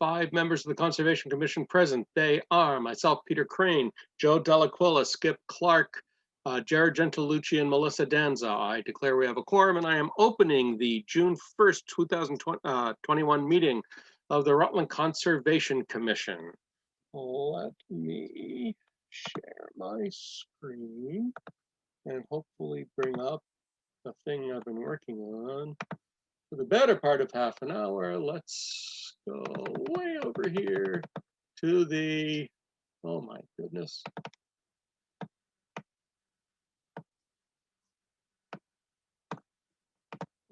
5 members of the Conservation Commission present. They are myself, Peter Crane, Joe Delaquilla, Skip Clark, Jared Gentilucci, and Melissa Danza. I declare we have a quorum, and I am opening the June 1st, 2021 meeting of the Rutland Conservation Commission. Let me share my screen and hopefully bring up the thing I've been working on for the better part of half an hour. Let's go way over here to the, oh my goodness.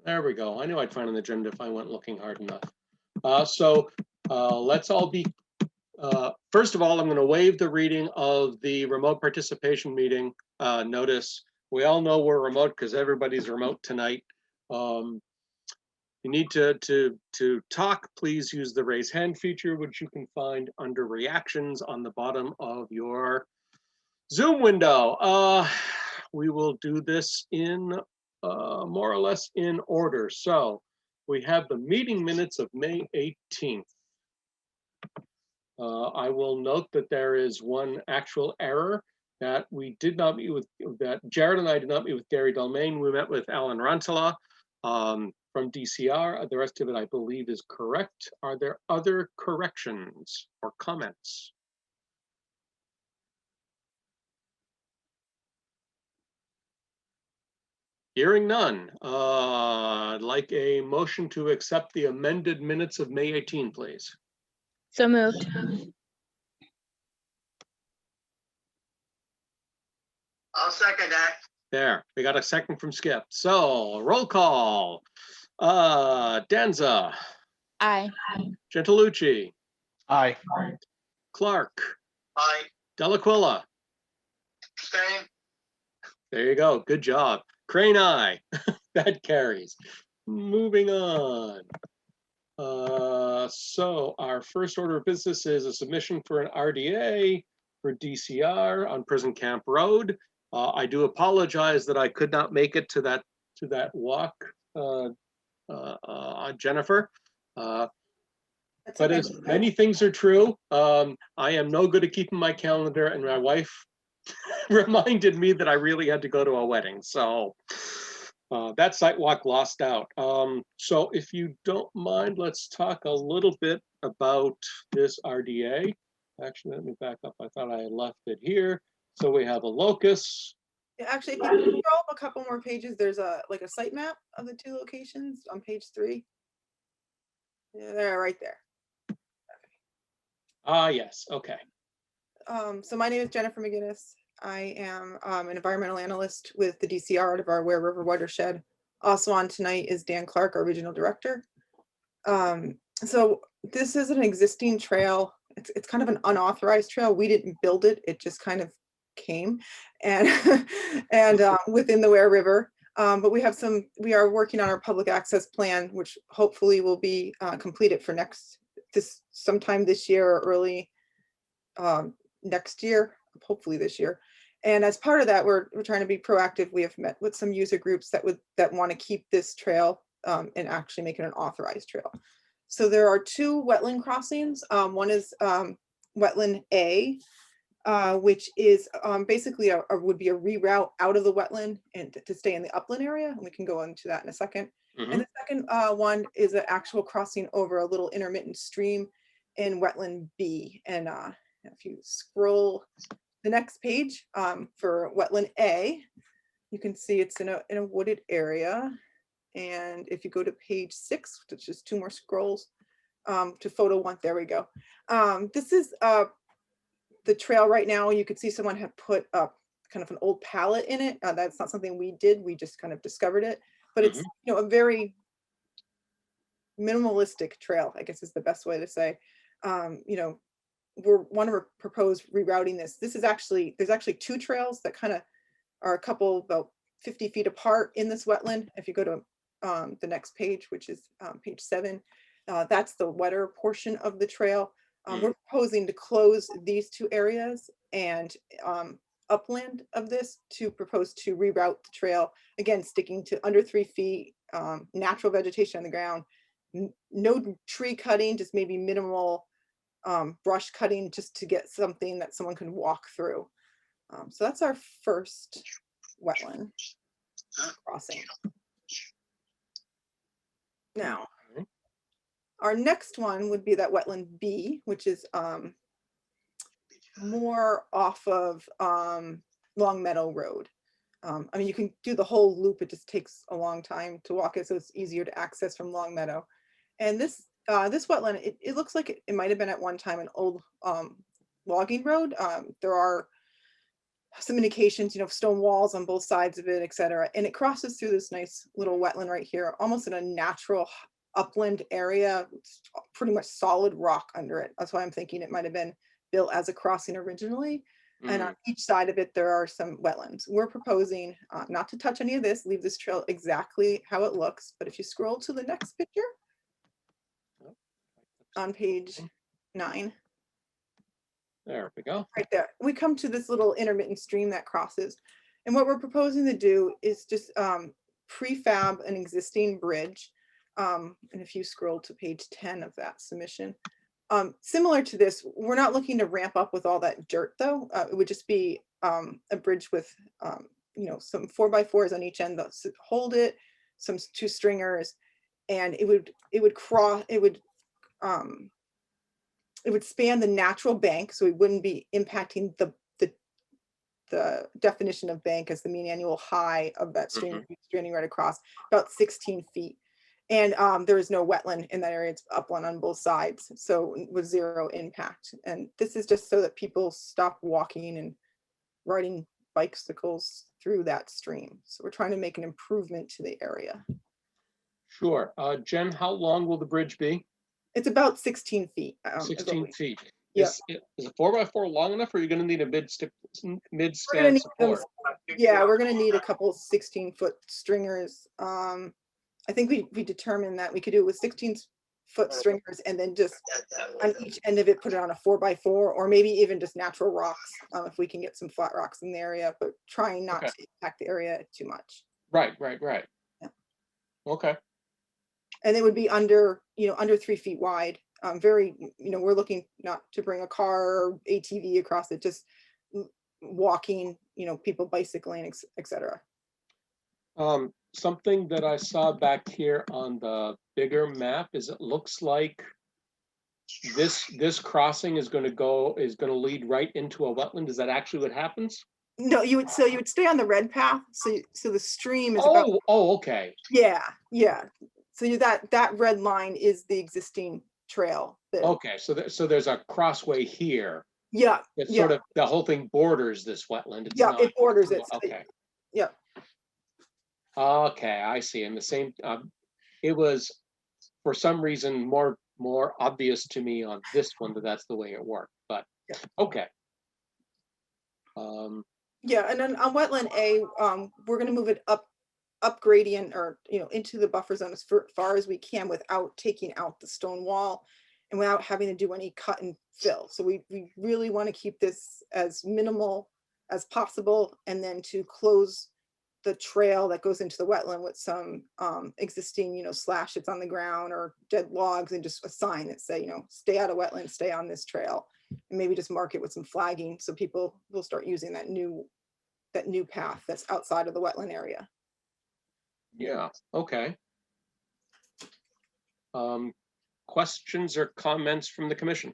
There we go. I knew I'd find an agenda if I went looking hard enough. Let's all be, first of all, I'm going to waive the reading of the remote participation meeting notice. We all know we're remote because everybody's remote tonight. You need to talk, please use the raise hand feature, which you can find under reactions on the bottom of your Zoom window. We will do this in more or less in order. So we have the meeting minutes of May 18th. I will note that there is one actual error that we did not meet with, that Jared and I did not meet with Gary Delmain. We met with Alan Rantala from DCR. The rest of it, I believe, is correct. Are there other corrections or comments? Hearing none, I'd like a motion to accept the amended minutes of May 18, please. So moved. I'll second that. There, we got a second from Skip. So roll call. Danza. Aye. Gentilucci. Aye. Clark. Aye. Delaquilla. Abstain. There you go. Good job. Crane, aye. That carries. Moving on. So our first order of business is a submission for an RDA for DCR on Prison Camp Road. I do apologize that I could not make it to that walk, Jennifer. But as many things are true, I am no good at keeping my calendar, and my wife reminded me that I really had to go to a wedding. So that site walk lost out. So if you don't mind, let's talk a little bit about this RDA. Actually, let me back up. I thought I had left it here. So we have a locus. Yeah, actually, if you scroll up a couple more pages, there's a site map of the 2 locations on page 3. Yeah, they're right there. Yes, okay. So my name is Jennifer McGinnis. I am an environmental analyst with the DCR out of our Ware River watershed. Also on tonight is Dan Clark, our regional director. So this is an existing trail. It's kind of an unauthorized trail. We didn't build it. It just kind of came and within the Ware River. But we are working on our public access plan, which hopefully will be completed for sometime this year or early next year, hopefully this year. And as part of that, we're trying to be proactive. We have met with some user groups that want to keep this trail and actually make it an authorized trail. So there are 2 wetland crossings. One is Wetland A, which is basically would be a reroute out of the wetland and to stay in the upland area. And we can go into that in a second. Mm-hmm. And the second one is an actual crossing over a little intermittent stream in Wetland B. And if you scroll the next page for Wetland A, you can see it's in a wooded area. And if you go to page 6, which is just 2 more scrolls to photo 1, there we go. This is the trail right now. You could see someone had put up kind of an old pallet in it. That's not something we did. We just kind of discovered it. But it's a very minimalistic trail, I guess is the best way to say. We want to propose rerouting this. There's actually 2 trails that kind of are a couple about 50 feet apart in this wetland. If you go to the next page, which is page 7, that's the wetter portion of the trail. We're proposing to close these 2 areas and upland of this to propose to reroute the trail, again sticking to under 3 feet, natural vegetation on the ground, no tree cutting, just maybe minimal brush cutting just to get something that someone can walk through. So that's our first wetland crossing. Now, Okay. our next one would be that Wetland B, which is more off of Long Meadow Road. I mean, you can do the whole loop. It just takes a long time to walk it, so it's easier to access from Long Meadow. And this wetland, it looks like it might have been at one time an old logging road. There are some indications, stone walls on both sides of it, et cetera. And it crosses through this nice little wetland right here, almost in a natural upland area, pretty much solid rock under it. That's why I'm thinking it might have been built as a crossing originally. And on each side of it, there are some wetlands. We're proposing not to touch any of this, leave this trail exactly how it looks. But if you scroll to the next picture on page 9. There we go. Right there, we come to this little intermittent stream that crosses. And what we're proposing to do is just prefab an existing bridge. And if you scroll to page 10 of that submission, similar to this, we're not looking to ramp up with all that dirt though. It would just be a bridge with, some 4x4s on each end that hold it, some 2 stringers, and it would span the natural bank, so it wouldn't be impacting the definition of bank as the mean annual high of that stream straining right across, about 16 feet. And there is no wetland in that area. It's upland on both sides, so with 0 impact. And this is just so that people stop walking and riding bicycles through that stream. So we're trying to make an improvement to the area. Sure. Jen, how long will the bridge be? It's about 16 feet. 16 feet. Yeah. Is a 4x4 long enough, or are you going to need a mid-span need them. support? Yeah, we're going to need a couple 16-foot stringers. I think we determined that we could do it with 16-foot stringers and then just on each end of it, put it on a 4x4, or maybe even just natural rocks if we can get some flat rocks in the area, but trying not to impact the area too much. Right. Yeah. Okay. And it would be under 3 feet wide. Very, we're looking not to bring a car or ATV across it, just walking, people bicycling, etc. Something that I saw back here on the bigger map is it looks like this crossing is going to lead right into a wetland. Is that actually what happens? No, you would stay on the red path. So the stream is about. Oh, okay. Yeah. So that red line is the existing trail. Okay, so there's a crossway here. Yeah. It's sort of the whole thing borders this wetland. It's yeah, not, it borders it. Okay. Yeah. Okay, I see. And the same, it was for some reason more obvious to me on this one that that's the way it worked. But okay. Yeah, and then on wetland A, we're going to move it up gradient or into the buffer zone as far as we can without taking out the stone wall and without having to do any cut and fill. So we really want to keep this as minimal as possible, and then to close the trail that goes into the wetland with some existing slashes on the ground or dead logs, and just a sign that say stay out of wetland, stay on this trail, and maybe just mark it with some flagging so people will start using that new path that's outside of the wetland area. Yeah, okay. Questions or comments from the commission?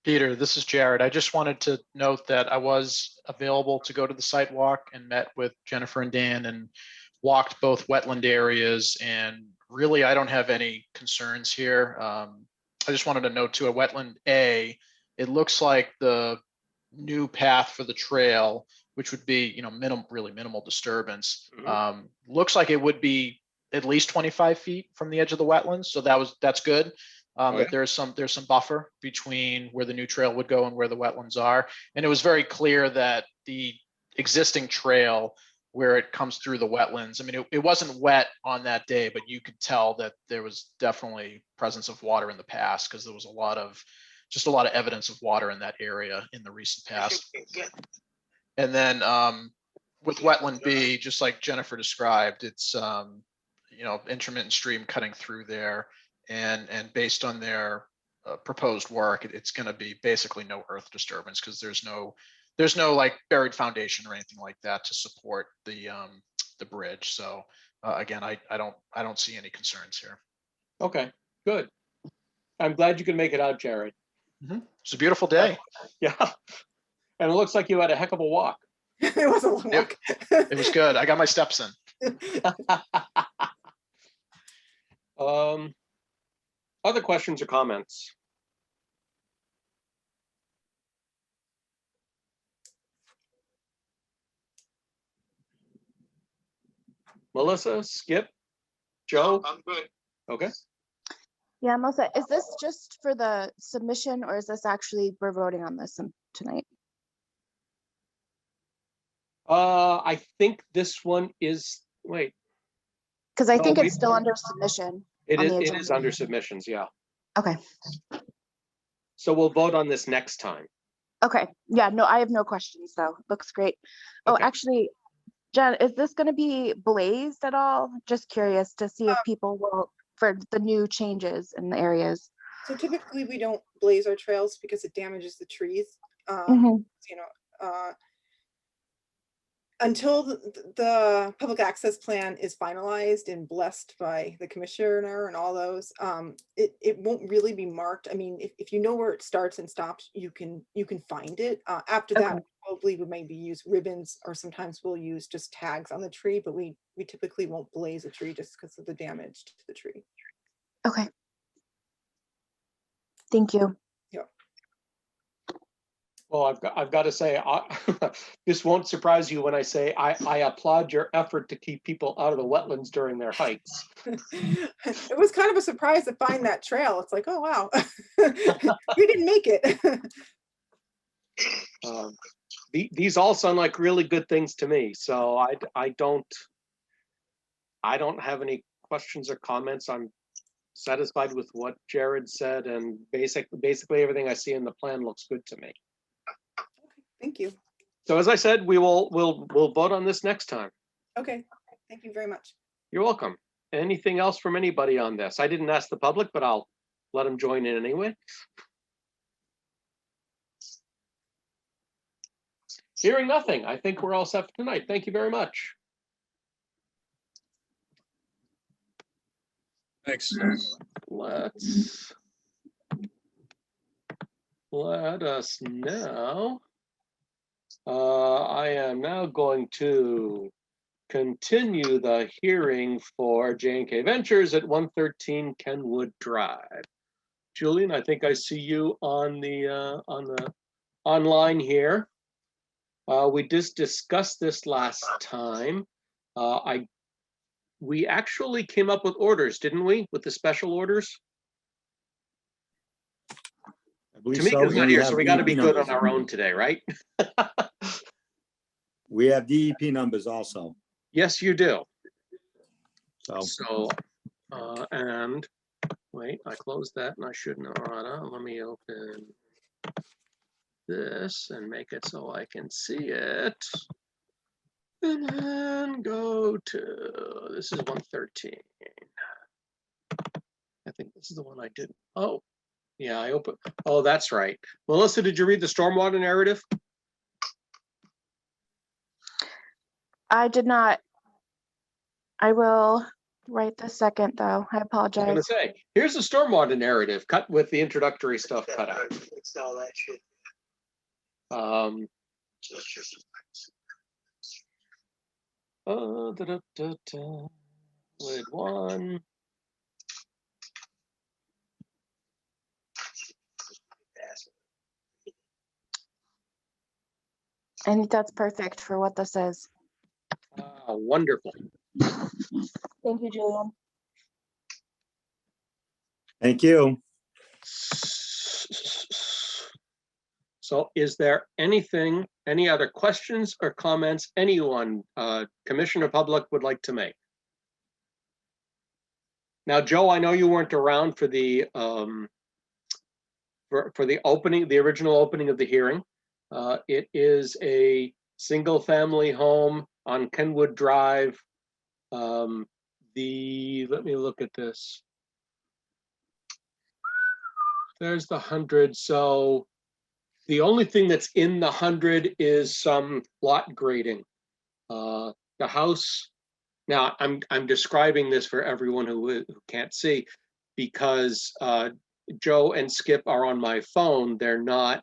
Peter, this is Jared. I just wanted to note that I was available to go to the site walk and met with Jennifer and Dan and walked both wetland areas, and really I don't have any concerns here. I just wanted to note too, at Wetland A, it looks like the new path for the trail, which would be really minimal disturbance, looks like it would be at least 25 feet from the edge of the wetlands. So that's good. That there's some buffer between where the new trail would go and where the wetlands are. And it was very clear that the existing trail, where it comes through the wetlands, I mean, it wasn't wet on that day, but you could tell that there was definitely presence of water in the past, because there was a lot of evidence of water in that area in the recent past. And then with Wetland B, just like Jennifer described, it's, you know, intermittent stream cutting through there. And based on their proposed work, it's going to be basically no earth disturbance because there's no like buried foundation or anything like that to support the bridge. So again, I don't see any concerns here. Okay, good. I'm glad you could make it out, Jared. It's a beautiful day. Yeah. And it looks like you had a heck of a walk. It was a long walk. It was good. I got my steps in. Other questions or comments? Melissa, Skip, Joe? I'm good. Okay. Yeah, Melissa, is this just for the submission or is this actually, we're voting on this tonight? I think this one is, wait, Because I No, think we- it's still under submission. it On is, the it is agenda. under submissions, yeah. Okay. So we'll vote on this next time. Okay. Yeah, no, I have no questions though. Looks great. Oh, Okay. actually, Jen, is this going to be blazed at all? Just curious to see if people will, for the new changes in the areas. So typically we don't blaze our trails because it damages the trees. Mhm. You know, until the public access plan is finalized and blessed by the commissioner and all those, it won't really be marked. I mean, if you know where it starts and stops, you can find it. After that, Okay. probably would maybe use ribbons, or sometimes we'll use just tags on the tree, but we typically won't blaze a tree just because of the damage to the tree. Okay. Thank you. Well, I've got to say, this won't surprise you when I say I applaud your effort to keep people out of the wetlands during their hikes. It was kind of a surprise to find that trail. It's like, oh, wow, we didn't make it. These all sound like really good things to me. So I don't have any questions or comments. I'm satisfied with what Jared said, and basically everything I see in the plan looks good to me. Thank you. So as I said, we'll vote on this next time. Okay, thank you very much. You're welcome. Anything else from anybody on this? I didn't ask the public, but I'll let them join in anyway. Hearing nothing, I think we're all set for tonight. Thank you very much. Thanks. Let us now. I am now going to continue the hearing for J&K Ventures at 113 Kenwood Drive. Julian, I think I see you on the online here. We just discussed this last time. We actually came up with orders, didn't we? With the special orders? I believe so. Tamika's not We here, have so we got to be DEP good on numbers. our own today, right? We have DEP numbers also. Yes, you do. So So, and wait, I closed that and I shouldn't have. Let me open this and make it so I can see it. And then go to, this is 113. I think this is the one I did. Oh, yeah, I opened. Oh, that's right. Melissa, did you read the stormwater narrative? I did not. I will right this second though. I I was apologize. gonna say, here's the stormwater narrative cut with the introductory stuff cut out. Fix all that shit. So it's just- Wait, one. I think that's perfect for what this is. Wonderful. Thank you, Julian. thank you. So is there anything, any other questions or comments anyone, commissioner public would like to make? Now, Joe, I know you weren't around for the for the opening, the original opening of the hearing. It is a single family home on Kenwood Drive. Let me look at this. There's the 100. So the only thing that's in the 100 is some lot grading. The house. Now I'm describing this for everyone who can't see, because Joe and Skip are on my phone. They're not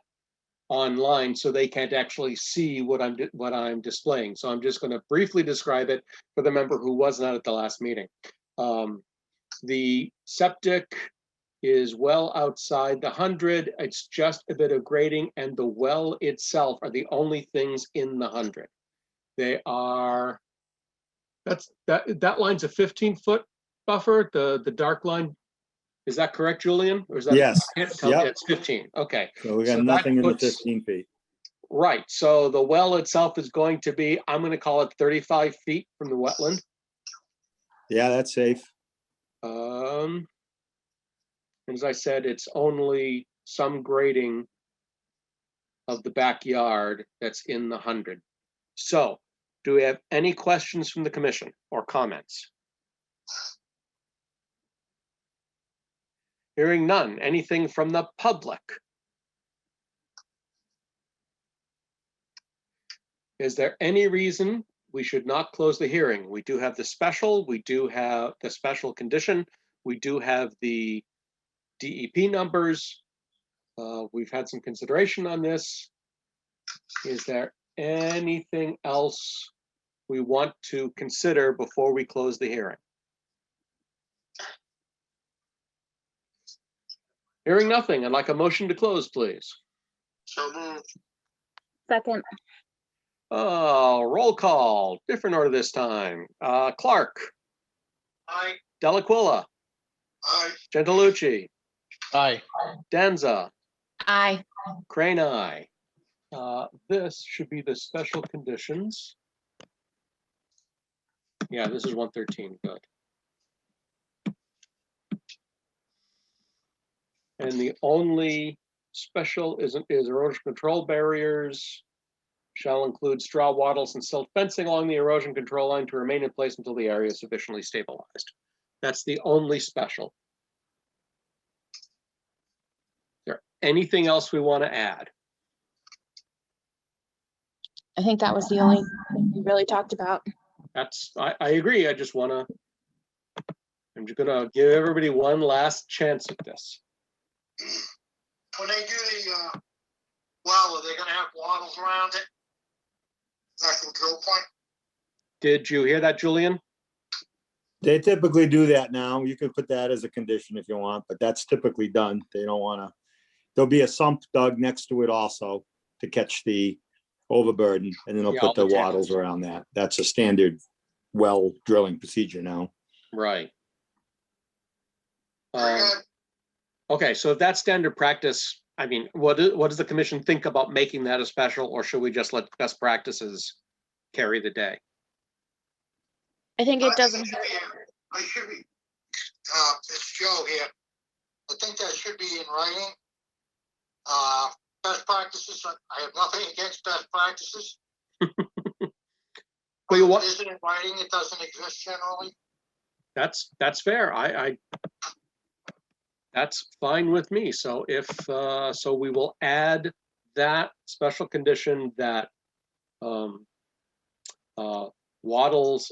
online, so they can't actually see what I'm displaying. So I'm just going to briefly describe it for the member who was not at the last meeting. The septic is well outside the 100. It's just a bit of grading, and the well itself are the only things in the 100. They are, that line's a 15-foot buffer, the dark line. Is that correct, Julian? Or is that? Yes. I can't tell. Yep. Yeah, it's 15. Okay. So we got So that nothing in the puts- 15 feet. Right. So the well itself is going to be, I'm going to call it 35 feet from the wetland. Yeah, that's safe. As I said, it's only some grading of the backyard that's in the 100. So do we have any questions from the commission or comments? Hearing none. Anything from the public? Is there any reason we should not close the hearing? We do have the special, we do have the special condition, we do have the DEP numbers. We've had some consideration on this. Is there anything else we want to consider before we close the hearing? Hearing nothing, I'd like a motion to close, please. So moved. Second. Roll call, different order this time. Clark, Aye. Delaquilla, Aye. Gentilucci, Aye. Danza, Aye. Crane, aye. This should be the special conditions. Yeah, this is 113, good. And the only special is erosion control barriers shall include straw wattles and silt fencing along the erosion control line to remain in place until the area is sufficiently stabilized. That's the only special. Is there anything else we want to add? I think that was the only thing we really talked about. I agree. I'm just gonna give everybody one last chance at this. When they do the, well, are they gonna have wattles around it? That control point? Did you hear that, Julian? They typically do that now. You could put that as a condition if you want, but that's typically done. They don't want to. There'll be a sump dug next to it also to catch the overburden, and then they'll Yeah, put all the the wattles around that. That's a standard well drilling procedure now. Right. Very good. Okay, so if that's standard practice, I mean, what does the commission think about making that a special, or should we just let best practices carry the day? I think I it think doesn't it should hurt. be- I should be, it's Joe here. I think that should be in writing. Best practices, I have nothing against best practices. Well, you If want, it isn't in writing, it doesn't exist generally. that's fair. That's fine with me. So if so, we will add that special condition that wattles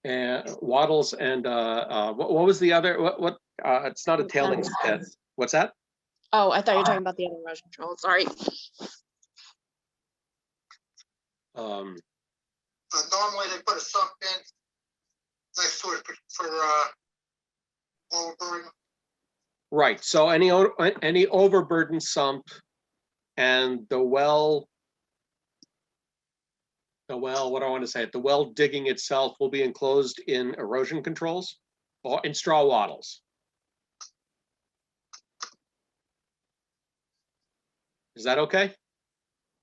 and what was the other, what it's not a tailings pit. What's that? Oh, I thought you were talking about the other erosion control. Sorry. Normally they put a sump in next to it for overburden. Right, so any overburden sump and the well, what do I want to say? The well digging itself will be enclosed in erosion controls or in straw wattles. Is that okay?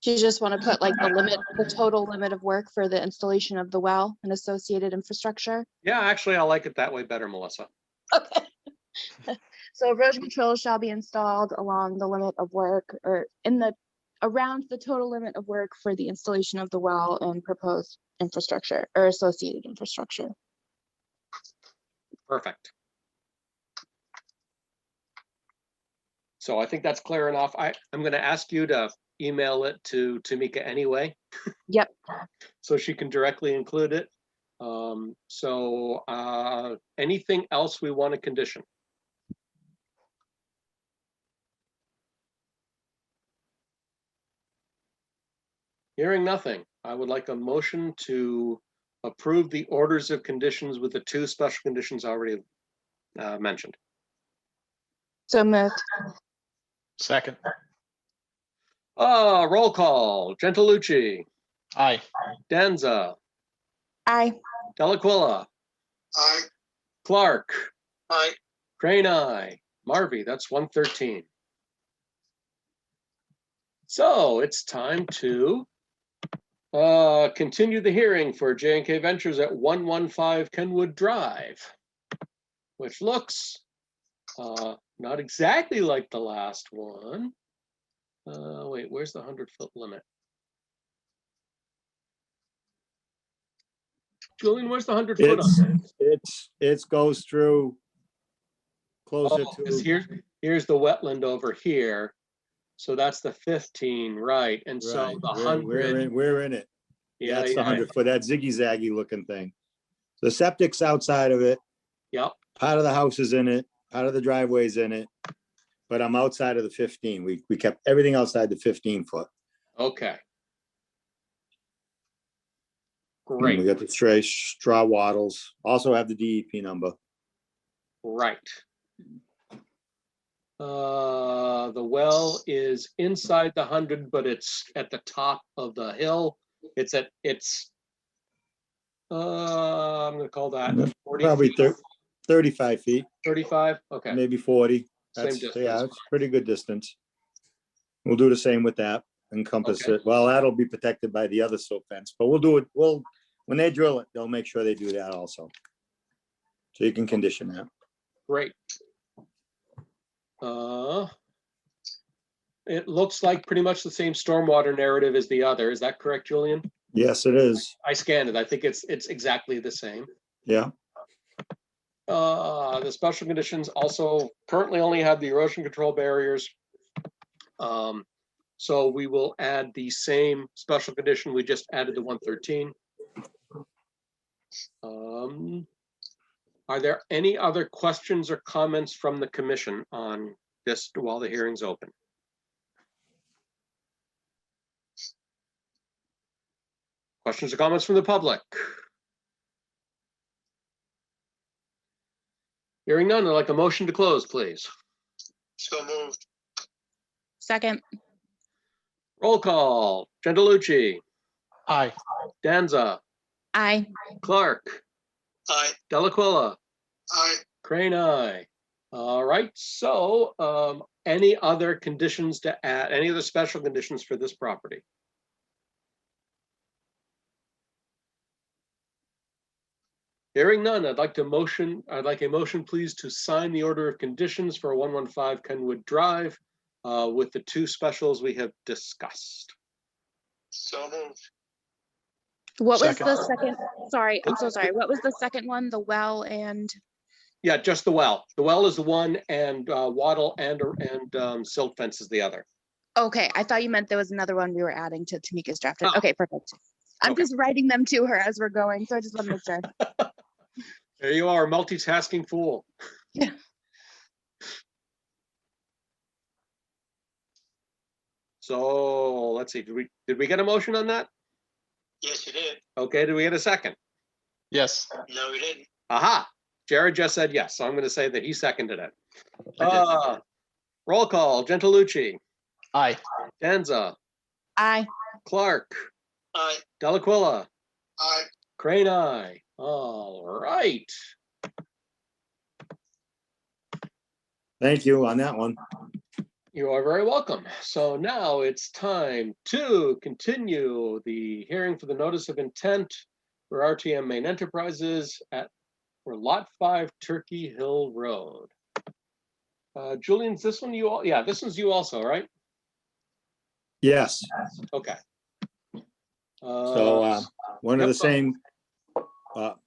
Do you just want to put like the total limit of work for the installation of the well and associated infrastructure? Yeah, actually, I like it that way better, Melissa. Okay. So erosion control shall be installed along the limit of work or around the total limit of work for the installation of the well and proposed infrastructure or associated infrastructure. Perfect. So I think that's clear enough. I'm going to ask you to email it to Tamika anyway, Yep. so she can directly include it. Anything else we want to condition? Hearing nothing, I would like a motion to approve the orders of conditions with the 2 special conditions already mentioned. So moved. Second. Roll call. Gentilucci, Aye. Danza, Aye. Delaquilla, Aye. Clark, Aye. Crane, aye. Marvy, that's 113. So it's time to continue the hearing for J&K Ventures at 115 Kenwood Drive, which looks not exactly like the last one. Wait, where's the 100-foot limit? Julian, where's the 100-foot on it? It goes through closer Oh, 'cause to, here's the wetland over here. So that's the 15, right? And so right, the we're 100. in it. Yeah, That's the yeah, 100-foot, that ziggy-zaggy looking thing. The septic's outside of it. yep. Part of the house is in it, part of the driveway's in it. But I'm outside of the 15. We kept everything outside the 15-foot. Okay. We Great. got the straw wattles, also have the DEP number. Right. The well is inside the 100, but it's at the top of the hill. I'm gonna call that 40 Probably feet, 35 feet, 35. Okay. maybe 40. Same That's, distance. yeah, it's pretty good distance. We'll do the same with that, encompass Okay. it. Well, that'll be protected by the other silt fence, but we'll do it. When they drill it, they'll make sure they do that also. So you can condition that. Great. It looks like pretty much the same stormwater narrative as the other. Is that correct, Julian? Yes, it is. I scanned it. I think it's exactly the same. Yeah. The special conditions also currently only have the erosion control barriers. So we will add the same special condition. We just added the 113. Are there any other questions or comments from the commission on this while the hearing's open? Questions or comments from the public? Hearing none, I'd like a motion to close, please. So moved. Second. Roll call. Gentilucci, Aye. Danza, Aye. Clark, Aye. Delaquilla, Aye. Crane, aye. All right, so any other conditions to add, any other special conditions for this property? Hearing none, I'd like a motion, please, to sign the order of conditions for 115 Kenwood Drive with the 2 specials we have discussed. So moved. What was Second. the second? Sorry, I'm so sorry. What was the second one? The well and, Yeah, just the well. The well is the one, and wattle and silt fence is the other. okay, I thought you meant there was another one we were adding to Tamika's drafted. Oh. Okay, perfect. I'm Okay. just writing them to her as we're going, so I just want to make sure. There you are, multitasking fool. Yeah. So let's see, did we get a motion on that? Yes, you did. Okay, did we get a second? Yes. No, we didn't. Aha, Jared just said yes, so I'm gonna say that he seconded it. I did. Roll call, Gentilucci, Aye. Danza, Aye. Clark, Aye. Delaquilla, Aye. Crane, aye. All right. Thank you on that one. You are very welcome. So now it's time to continue the hearing for the notice of intent for RTM Main Enterprises for Lot 5 Turkey Hill Road. Julian, this one you all? Yeah, this one's you also, right? Yes. Okay. So one of yep. the same, I'll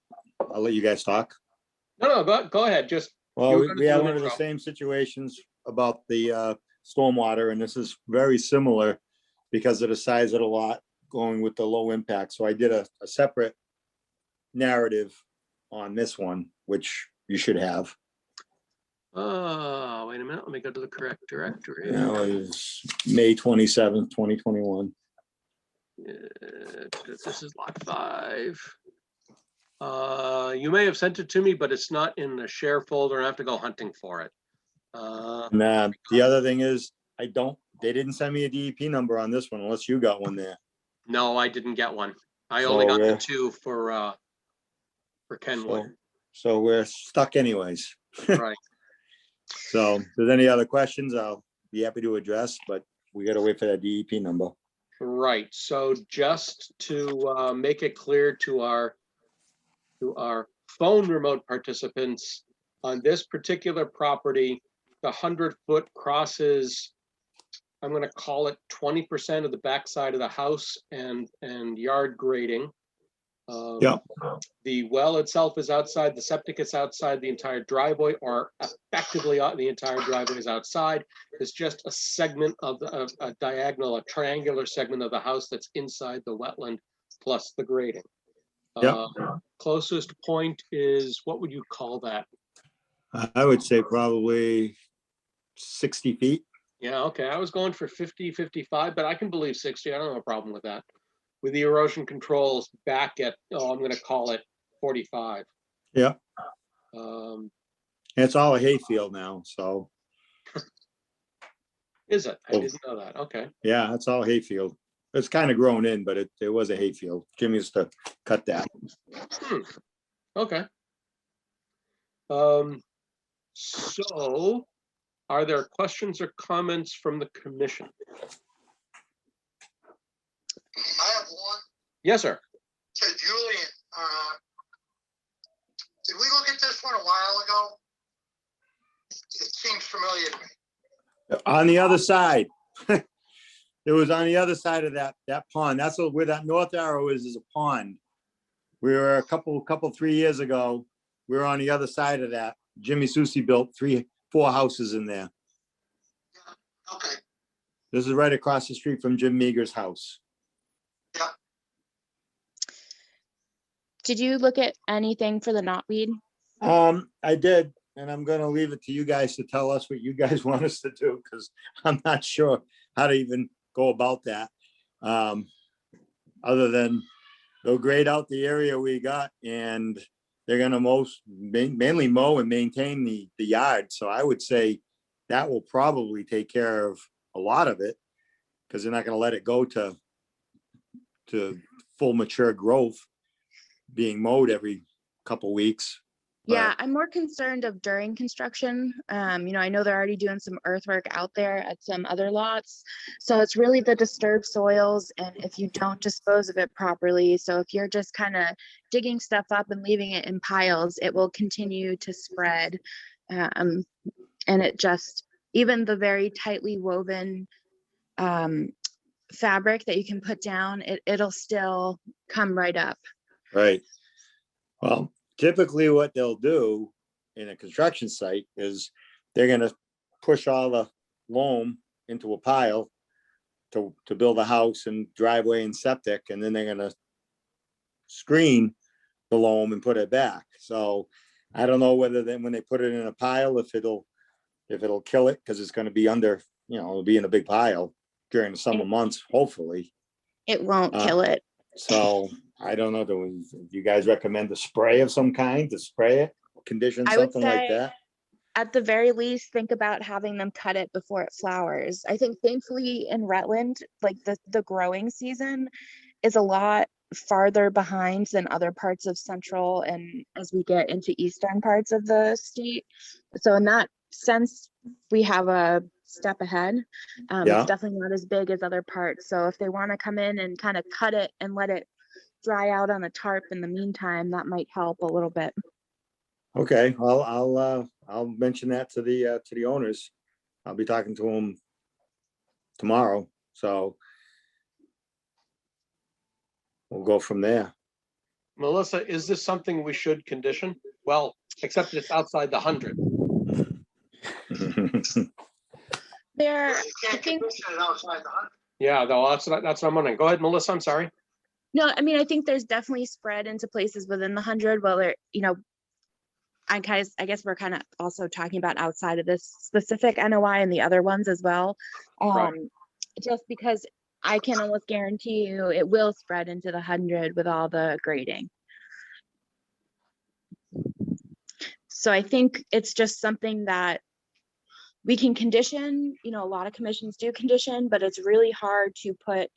let you guys talk. No, go ahead. Just, Well, You were we gonna we do have an one of the intro. same situations about the stormwater, and this is very similar because of the size of the lot going with the low impact. So I did a separate narrative on this one, which you should have. oh, wait a minute. Let me go to the correct directory. That was May 27th, 2021. This is lot 5. You may have sent it to me, but it's not in the share folder. I have to go hunting for it. And the other thing is, they didn't send me a DEP number on this one unless you got one there. No, I didn't get one. I only got the 2 for Kenwood. So we're stuck anyways. Right. So if there's any other questions, I'll be happy to address, but we gotta wait for that DEP number. Right. So just to make it clear to our phone remote participants, on this particular property, the 100-foot crosses, I'm going to call it 20% of the backside of the house and yard grading. Yep. The well itself is outside, the septic is outside, the entire driveway, or effectively the entire driveway is outside. It's just a segment of a diagonal, a triangular segment of the house that's inside the wetland plus the grading. Yep. Closest point is, what would you call that? I would say probably 60 feet. Yeah, okay, I was going for 50, 55, but I can believe 60. I don't have a problem with that. With the erosion controls back at, I'm gonna call it 45. Yeah. Um, It's all a hayfield now, so Is it? I Oh. didn't know that. Okay. yeah, it's all hayfield. It's kind of grown in, but it was a hayfield. Jim used to cut that. Okay. So are there questions or comments from the commission? I have one Yes, sir. to Julian. Did we look at this one a while ago? It seems familiar to me. On the other side. It was on the other side of that pond. That's where that north arrow is a pond. We were a couple 3 years ago. We were on the other side of that. Jimmy Susi built 4 houses in there. Okay, This is right across the street from Jim Meager's house. yeah. Did you look at anything for the knotweed? I did, and I'm gonna leave it to you guys to tell us what you guys want us to do, because I'm not sure how to even go about that. Other than they'll grade out the area we got, and they're gonna mainly mow and maintain the yard. So I would say that will probably take care of a lot of it, because they're not gonna let it go to full mature growth, being mowed every couple weeks. Yeah, I'm more concerned of during construction. I know they're already doing some earthwork out there at some other lots. So it's really the disturbed soils and if you don't dispose of it properly. So if you're just kind of digging stuff up and leaving it in piles, it will continue to spread. And it just, even the very tightly woven fabric that you can put down, it'll still come right up. Right. Well, typically what they'll do in a construction site is they're gonna push all the loam into a pile to build a house and driveway and septic, and then they're gonna screen the loam and put it back. So I don't know whether then when they put it in a pile, if it'll kill it, because it's gonna be under, it'll be in a big pile during the summer months, hopefully. It won't kill it. So I don't know, do you guys recommend a spray of some kind to spray it, condition, I would something like say that? at the very least, think about having them cut it before it flowers. I think thankfully in Rutland, like the growing season is a lot farther behind than other parts of central and as we get into eastern parts of the state. So in that sense, we have a step ahead. Yeah. It's definitely not as big as other parts. So if they want to come in and kind of cut it and let it dry out on the tarp in the meantime, that might help a little bit. Okay, I'll mention that to the owners. I'll be talking to them tomorrow, so. we'll go from there. Melissa, is this something we should condition? Well, except it's outside the 100. There, You I can't think, condition it outside the 100. Yeah, though, that's what I'm wondering. Go ahead, Melissa, I'm sorry. no, I mean, I think there's definitely spread into places within the 100, whether, you know, I guess we're kind of also talking about outside of this specific NOI and the other ones as well. Right. Just because I can almost guarantee you it will spread into the 100 with all the grading. So I think it's just something that we can condition, you know, a lot of commissions do condition, but it's really hard to put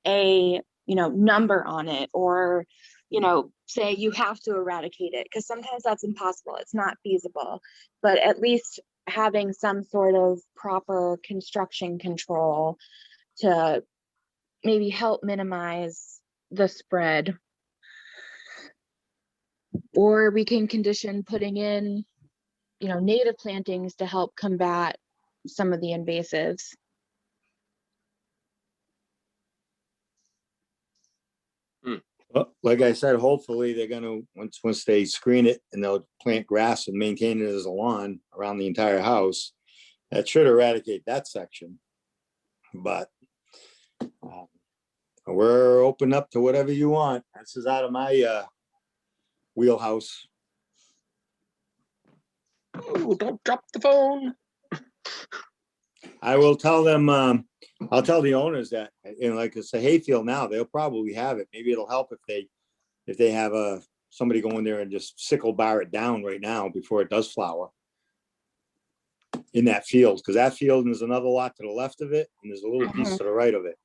a, you know, number on it, or, you know, say you have to eradicate it, because sometimes that's impossible. It's not feasible. But at least having some sort of proper construction control to maybe help minimize the spread. Or we can condition putting in, you know, native plantings to help combat some of the invasives. Well, like I said, hopefully they're gonna, once they screen it and they'll plant grass and maintain it as a lawn around the entire house, that should eradicate that section. But we're open up to whatever you want. This is out of my wheelhouse. Oh, don't drop the phone. I will tell them, I'll tell the owners that, you know, like it's a hayfield now, they'll probably have it. Maybe it'll help if they have somebody go in there and just sickle bar it down right now before it does flower in that field, because that field, and there's another lot to the left of it, and there's a little piece to the right of it.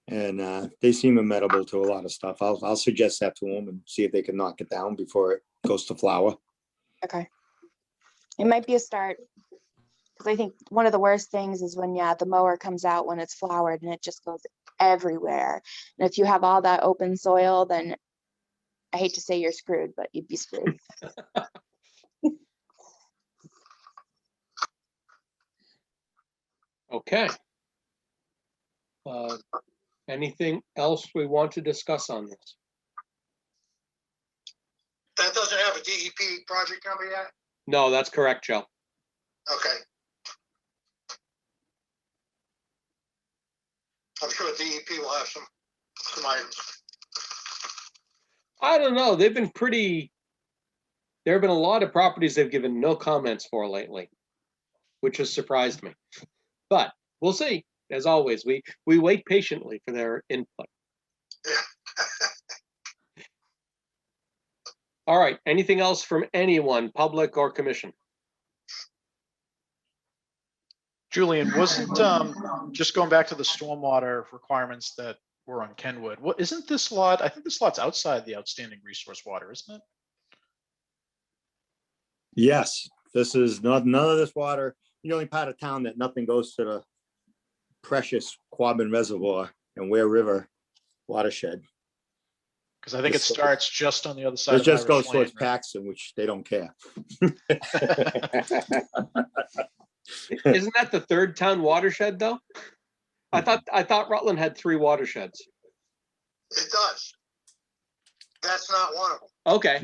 And they seem amenable to a lot of stuff. I'll suggest that to them and see if they can knock it down before it goes to flower. Okay. It might be a start. Because I think one of the worst things is when, yeah, the mower comes out when it's flowered and it just goes everywhere. And if you have all that open soil, then I hate to say you're screwed, but you'd be screwed. Okay. Anything else we want to discuss on this? That doesn't have a DEP project number yet? No, that's correct, Joe. Okay. I'm sure DEP will have some items. I don't know. They've been pretty, there have been a lot of properties they've given no comments for lately, which has surprised me. But we'll see. As always, we wait patiently for their input. All right. Anything else from anyone, public or commission? Julian, wasn't just going back to the stormwater requirements that were on Kenwood? What isn't this lot? I think this lot's outside the outstanding resource water, isn't it? Yes, this is none of this water, the only part of town that nothing goes to the precious Quabbin Reservoir and Ware River watershed. Because I think it starts just on the other side. It of just Irish goes towards Lane, right? Paxton, which they don't care. Isn't that the third town watershed though? I thought Rutland had 3 watersheds. It does. That's not one of them. Okay.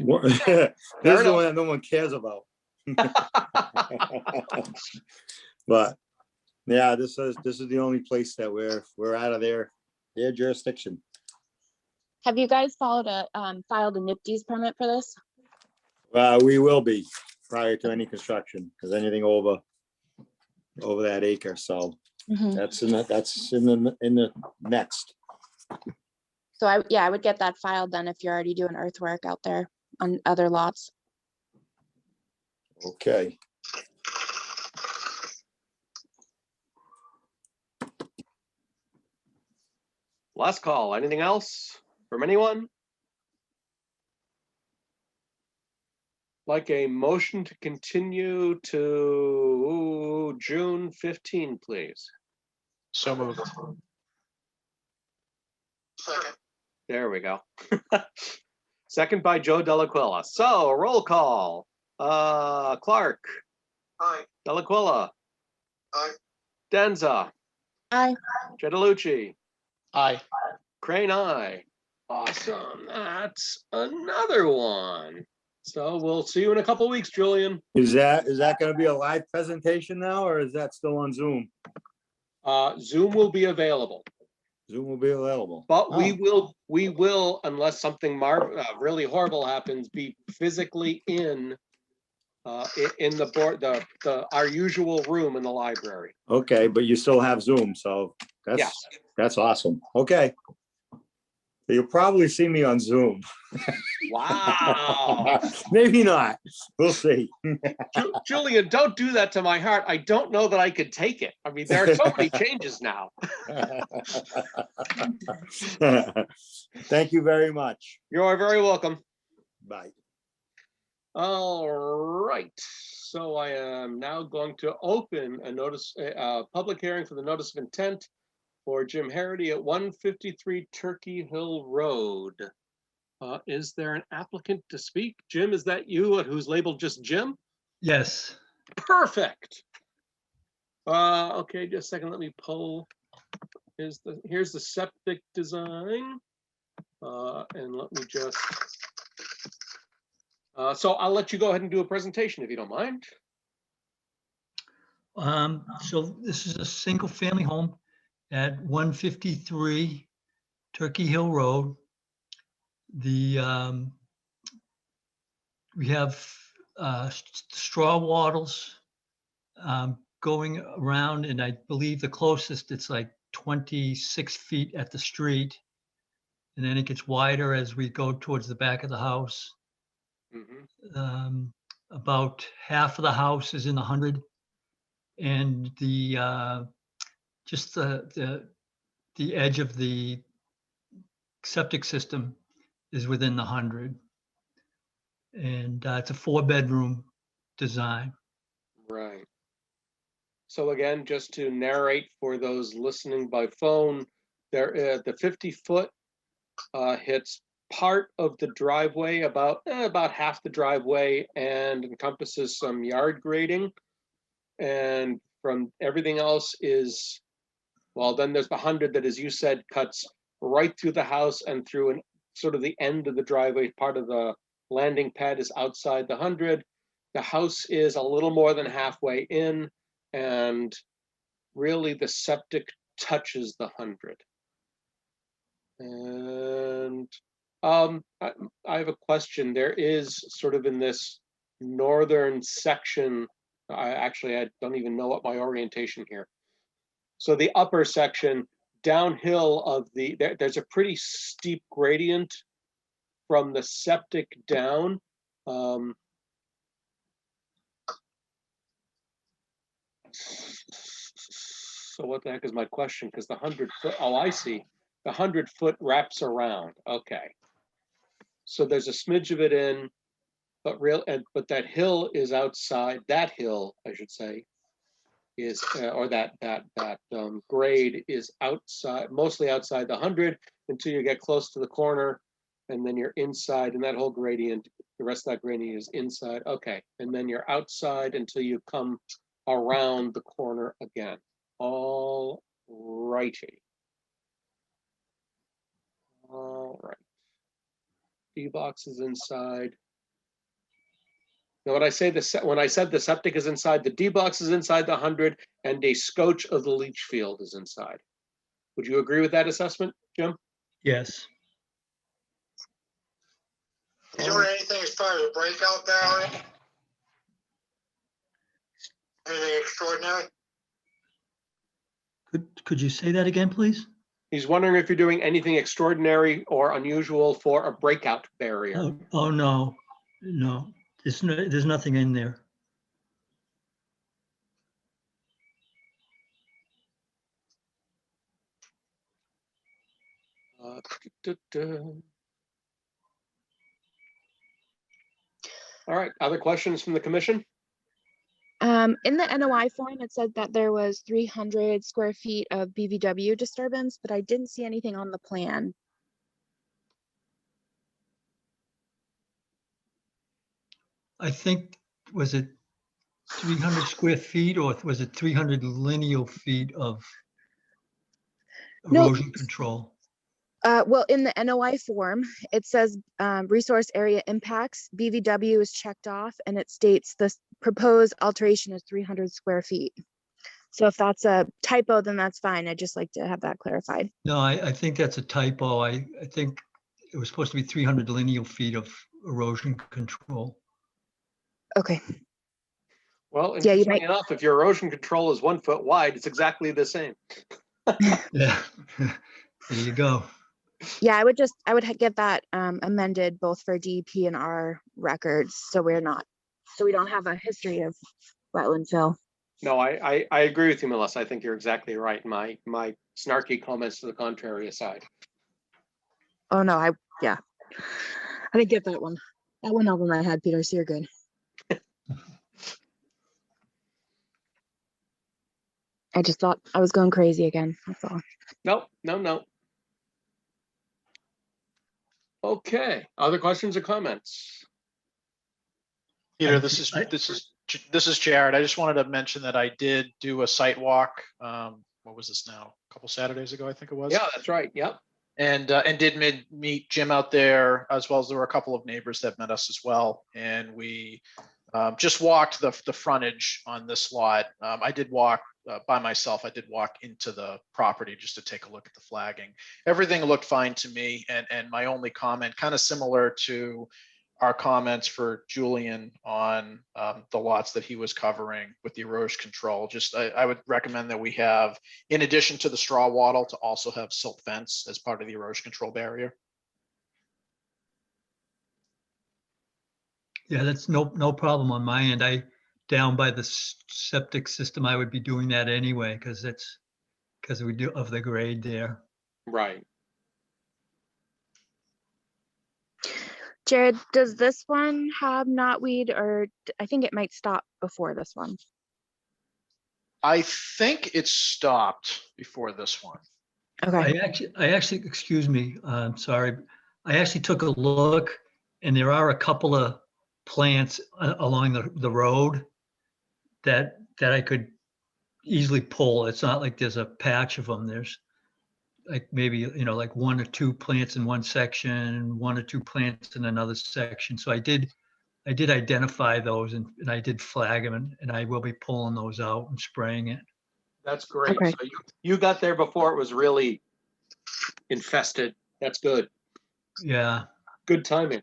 This is the one that no one cares about. But yeah, this is the only place that we're out of their jurisdiction. Have you guys filed a NIPD's permit for this? We will be prior to any construction, because anything over that acre, so that's in the next. So I would get that filed then if you're already doing earthwork out there on other lots. Okay. Last call. Anything else from anyone? Like a motion to continue to June 15, please. So moved. Second. There we go. Second by Joe Delaquilla. So roll call. Clark, Aye. Delaquilla, Aye. Denza, Aye. Gedalucci, Aye. Crane, aye. Awesome. That's another one. So we'll see you in a couple weeks, Julian. Is that gonna be a live presentation now, or is that still on Zoom? Zoom will be available, Zoom will be available. but Oh, we will, unless something really horrible happens, be physically in our usual room in the library. okay, but you still have Zoom, so Yes. that's awesome. Okay. You'll probably see me on Zoom. Wow. Maybe not. We'll see. Julian, don't do that to my heart. I don't know that I could take it. I mean, there are so many changes now. Thank you very much. You are very welcome. Bye. All right. So I am now going to open a public hearing for the notice of intent for Jim Herity at 153 Turkey Hill Road. Is there an applicant to speak? Jim, is that you who's labeled just Jim? Yes, Perfect. Okay, just a second. Let me pull. Here's the septic design. And let me just. So I'll let you go ahead and do a presentation if you don't mind. so this is a single family home at 153 Turkey Hill Road. We have straw wattles going around, and I believe the closest it's like 26 feet at the street. And then it gets wider as we go towards the back of the house. Mhm. About half of the house is in the 100, and just the edge of the septic system is within the 100. And it's a 4-bedroom design. Right. So again, just to narrate for those listening by phone, the 50-foot hits part of the driveway, about half the driveway, and encompasses some yard grading. And from everything else is, well, then there's the 100 that, as you said, cuts right through the house and through an sort of the end of the driveway. Part of the landing pad is outside the 100. The house is a little more than halfway in, and really the septic touches the 100. And I have a question. There is sort of in this northern section, I don't even know what my orientation here. So the upper section downhill of there's a pretty steep gradient from the septic down. So what the heck is my question? Because the 100-foot, oh, I see. The 100-foot wraps around. Okay. So there's a smidge of it in, but that hill is outside. That hill, I should say, is or that grade is outside, mostly outside the 100 until you get close to the corner, and then you're inside, and that whole gradient, the rest of that gradient is inside. Okay, and then you're outside until you come around the corner again. All righty. All right. D-box is inside. Now, when I said the septic is inside, the D-box is inside the 100, and a scotch of the leach field is inside. Would you agree with that assessment, Jim? Yes. You doing anything as far as a breakout barrier? Anything extraordinary? Could you say that again, please? He's wondering if you're doing anything extraordinary or unusual for a breakout barrier. Oh no, there's nothing in there. All right, other questions from the commission? In the NOI form, it said that there was 300 square feet of BVW disturbance, but I didn't see anything on the plan. I think, was it 300 square feet, or was it 300 lineal feet of No. erosion control? Well, in the NOI form, it says resource area impacts, BVW is checked off, and it states the proposed alteration is 300 square feet. So if that's a typo, then that's fine. I'd just like to have that clarified. No, I think that's a typo. I think it was supposed to be 300 lineal feet of erosion control. Okay, Well, Yeah, you interestingly might- enough, if your erosion control is 1 foot wide, it's exactly the same. Yeah, there you go. yeah, I would get that amended both for DEP and our records, so we don't have a history of wetland fill. No, I agree with you, Melissa. I think you're exactly right. My snarky comments to the contrary aside. Oh, no, I didn't get that one. That went over my head, Peter, so you're good. I just thought I was going crazy again, that's all. No. Okay, other questions or comments? Peter, I- this is Jared. I just wanted to mention that I did do a site walk. What was this now? A couple Saturdays ago, I think it was. Yeah, that's right. Yep. And did meet Jim out there, as well as there were a couple of neighbors that met us as well. And we just walked the frontage on this lot. I did walk by myself. I did walk into the property just to take a look at the flagging. Everything looked fine to me. And my only comment, kind of similar to our comments for Julian on the lots that he was covering with the erosion control. Just I would recommend that we have, in addition to the straw wattle, to also have silt fence as part of the erosion control barrier. Yeah, that's no problem on my end. Down by the septic system, I would be doing that anyway, because we do of the grade there. Right. Jared, does this one have knotweed, or I think it might stop before this one? I think it stopped before this one. Okay, I actually, excuse me, sorry. I actually took a look, and there are a couple of plants along the road that I could easily pull. It's not like there's a patch of them. There's like maybe, like 1 or 2 plants in one section, 1 or 2 plants in another section. So I did identify those, and I did flag them, and I will be pulling those out and spraying it. That's great. Okay. So you got there before it was really infested. That's good. Yeah. Good timing.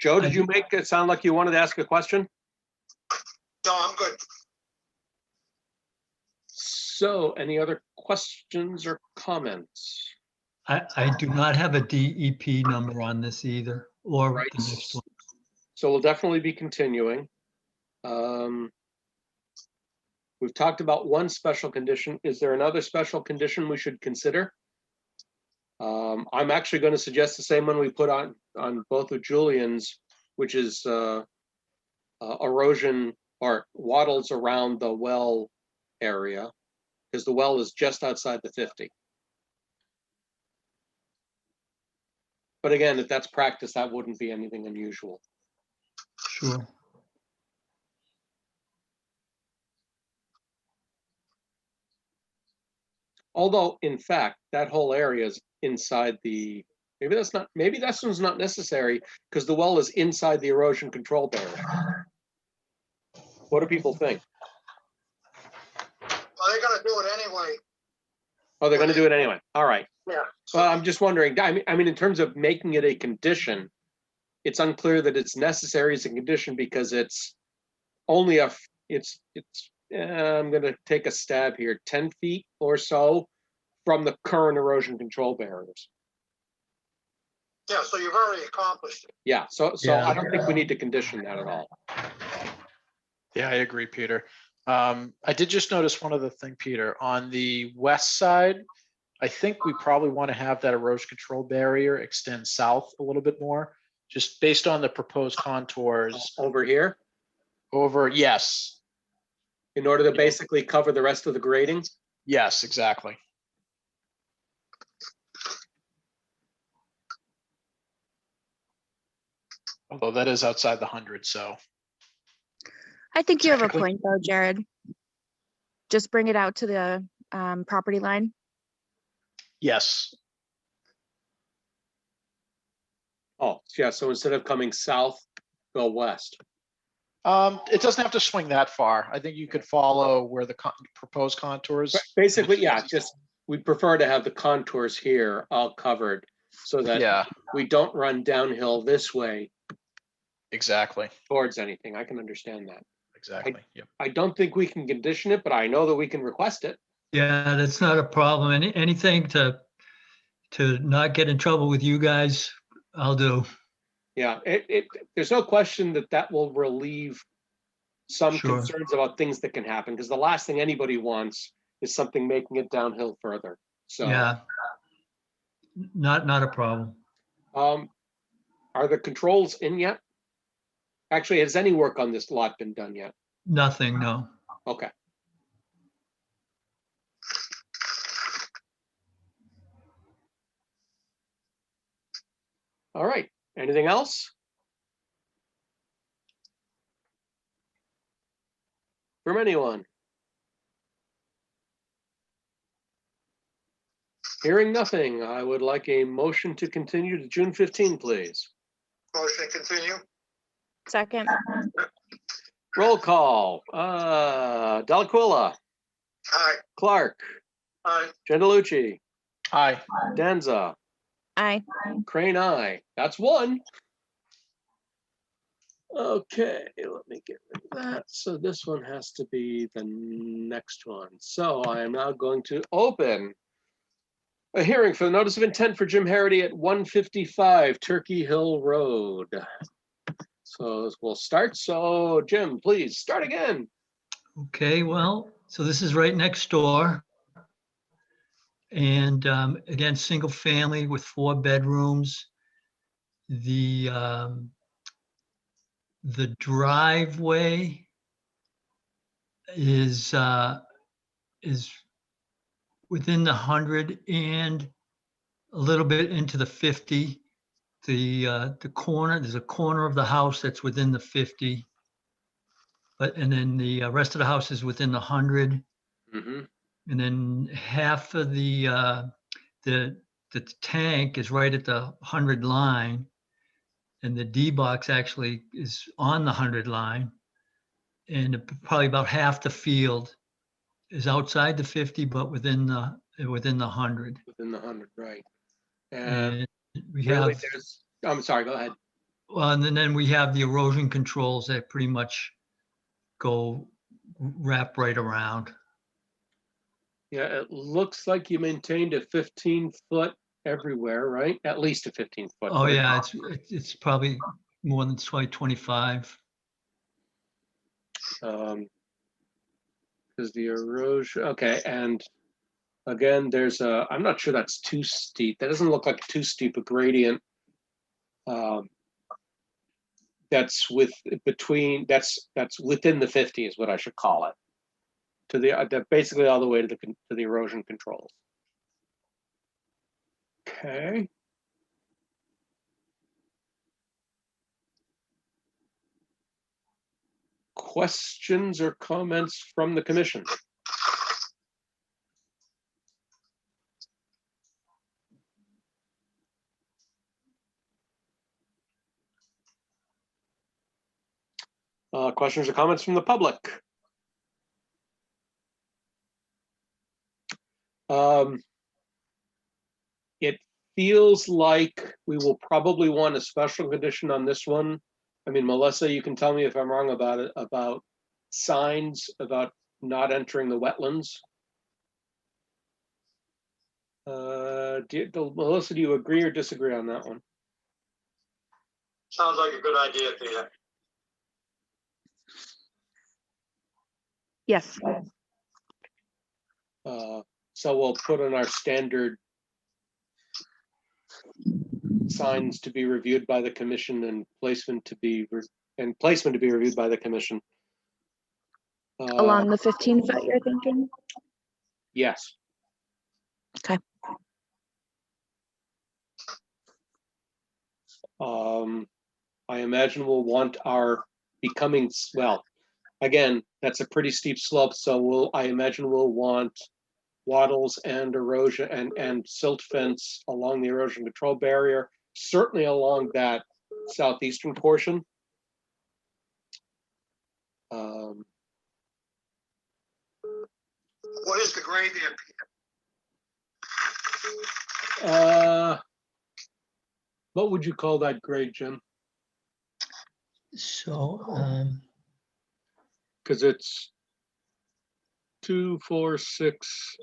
Joe, did you make it sound like you wanted to ask a question? No, I'm good. So any other questions or comments? I do not have a DEP number on this either, or Right. the next one. So we'll definitely be continuing. We've talked about one special condition. Is there another special condition we should consider? I'm actually going to suggest the same one we put on both of Julian's, which is erosion or wattles around the well area, because the well is just outside the 50. But again, if that's practice, that wouldn't be anything unusual. Sure. Although, in fact, that whole area is inside the, maybe that one's not necessary because the well is inside the erosion control barrier. What do people think? Well, they're gonna do it anyway. Oh, they're gonna do it anyway. All right. Yeah. Well, I'm just wondering, I mean, in terms of making it a condition, it's unclear that it's necessary as a condition because it's only I'm gonna take a stab here, 10 feet or so from the current erosion control barriers. Yeah, so you've already accomplished it. Yeah, so Yeah. I don't think we need to condition that at all. Yeah, I agree, Peter. I did just notice one other thing, Peter. On the west side, I think we probably want to have that erosion control barrier extend south a little bit more, just based on the proposed contours Over here, over, yes, in order to basically cover the rest of the grading. yes, exactly. Although that is outside the 100, so. I think you have a Technically- point though, Jared. Just bring it out to the property line? Yes, Oh, yeah, so instead of coming south, go west. it doesn't have to swing that far. I think you could follow where the proposed contours. But basically, yeah, just, we'd prefer to have the contours here all covered so that Yeah, we don't run downhill this way exactly, towards anything. I can understand that. exactly. Yep. I don't think we can condition it, but I know that we can request it. Yeah, that's not a problem. Anything to not get in trouble with you guys, I'll do. Yeah, there's no question that that will relieve some Sure. concerns about things that can happen, because the last thing anybody wants is something making it downhill further. So, Yeah. Not a problem. are the controls in yet? Actually, has any work on this lot been done yet? Nothing, no. Okay. All right, anything else? From anyone? Hearing nothing, I would like a motion to continue to June 15, please. Motion to continue. Second, Roll call, Delaquilla, Aye. Clark, Aye. Gendelucci, Aye. Danza, aye. Crane, aye. That's one. Okay, let me get rid of that. So this one has to be the next one. So I am now going to open a hearing for the notice of intent for Jim Herity at 155 Turkey Hill Road. So we'll start. So Jim, please start again. Okay, well, so this is right next door. And again, single family with 4 bedrooms. The driveway is within the 100 and a little bit into the 50. The corner, there's a corner of the house that's within the 50. And then the rest of the house is within the 100. Mhm. And then half of the tank is right at the 100 line. And the D box actually is on the 100 line. And probably about half the field is outside the 50, but within the 100. Within the 100, right. And And we really have, there's, I'm sorry, go ahead. well, and then we have the erosion controls that pretty much wrap right around. Yeah, it looks like you maintained a 15-foot everywhere, right? At least a 15-foot. Oh yeah, it's probably more than 25. Because the erosion, okay, and again, there's a, I'm not sure that's too steep. That doesn't look like too steep a gradient. That's within the 50 is what I should call it. To the basically all the way to the erosion controls. Okay. Questions or comments from the commission? Questions or comments from the public? It feels like we will probably want a special condition on this one. I mean, Melissa, you can tell me if I'm wrong about it, about signs about not entering the wetlands. Melissa, do you agree or disagree on that one? Sounds like a good idea, Peter. Yes. So we'll put in our standard signs to be reviewed by the commission and placement to be reviewed by the commission. Along the 15-foot, you're thinking? Yes. Okay. I imagine we'll want our becoming, well, again, that's a pretty steep slope, so I imagine we'll want wattles and erosion and silt fence along the erosion control barrier, certainly along that southeastern portion. What is the grade there? What would you call that grade, Jim? So, Because it's 2, 4, 6,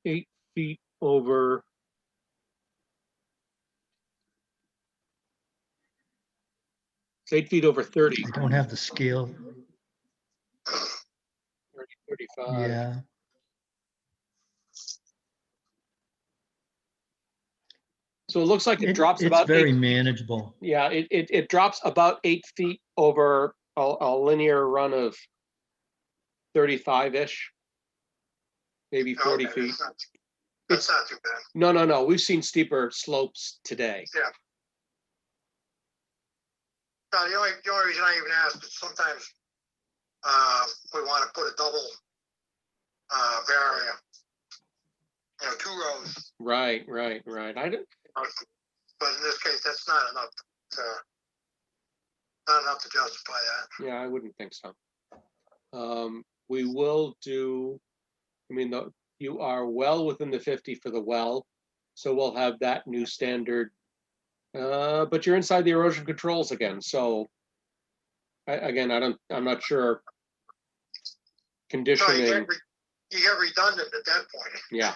8 feet over. It's 8 feet over 30, I don't have the scale. 35. Yeah. So it looks like it drops It's about very 8. manageable. Yeah, it drops about 8 feet over a linear run of 35-ish, maybe 40 Okay, feet. That's not too bad. No. We've seen steeper slopes today. The only reason I even asked is sometimes we want to put a double barrier, 2 rows. Right. I don't. But in this case, that's not enough to justify that. Yeah, I wouldn't think so. We will do. I mean, you are well within the 50 for the well, so we'll have that new standard. But you're inside the erosion controls again, so I'm not sure. No, Conditioning. you get redundant at that point. Yeah.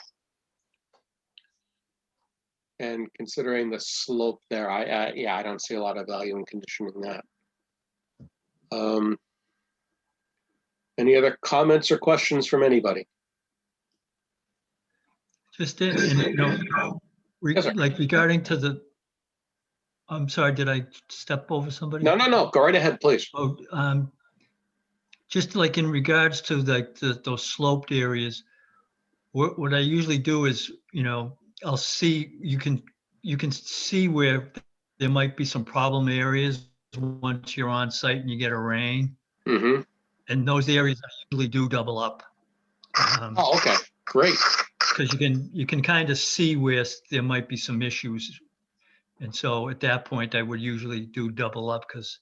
And considering the slope there, I don't see a lot of value in conditioning that. Any other comments or questions from anybody? Just in, Yes, sir. like regarding to the, I'm sorry, did I step over somebody? No. Go right ahead, please. Oh, just like in regards to like those sloped areas, what I usually do is, I'll see, you can see where there might be some problem areas once you're on site and you get a rain. Mm-hmm. And those areas I usually do double up. Oh, okay, great. Because you can kind of see where there might be some issues. And so at that point, I would usually do double up because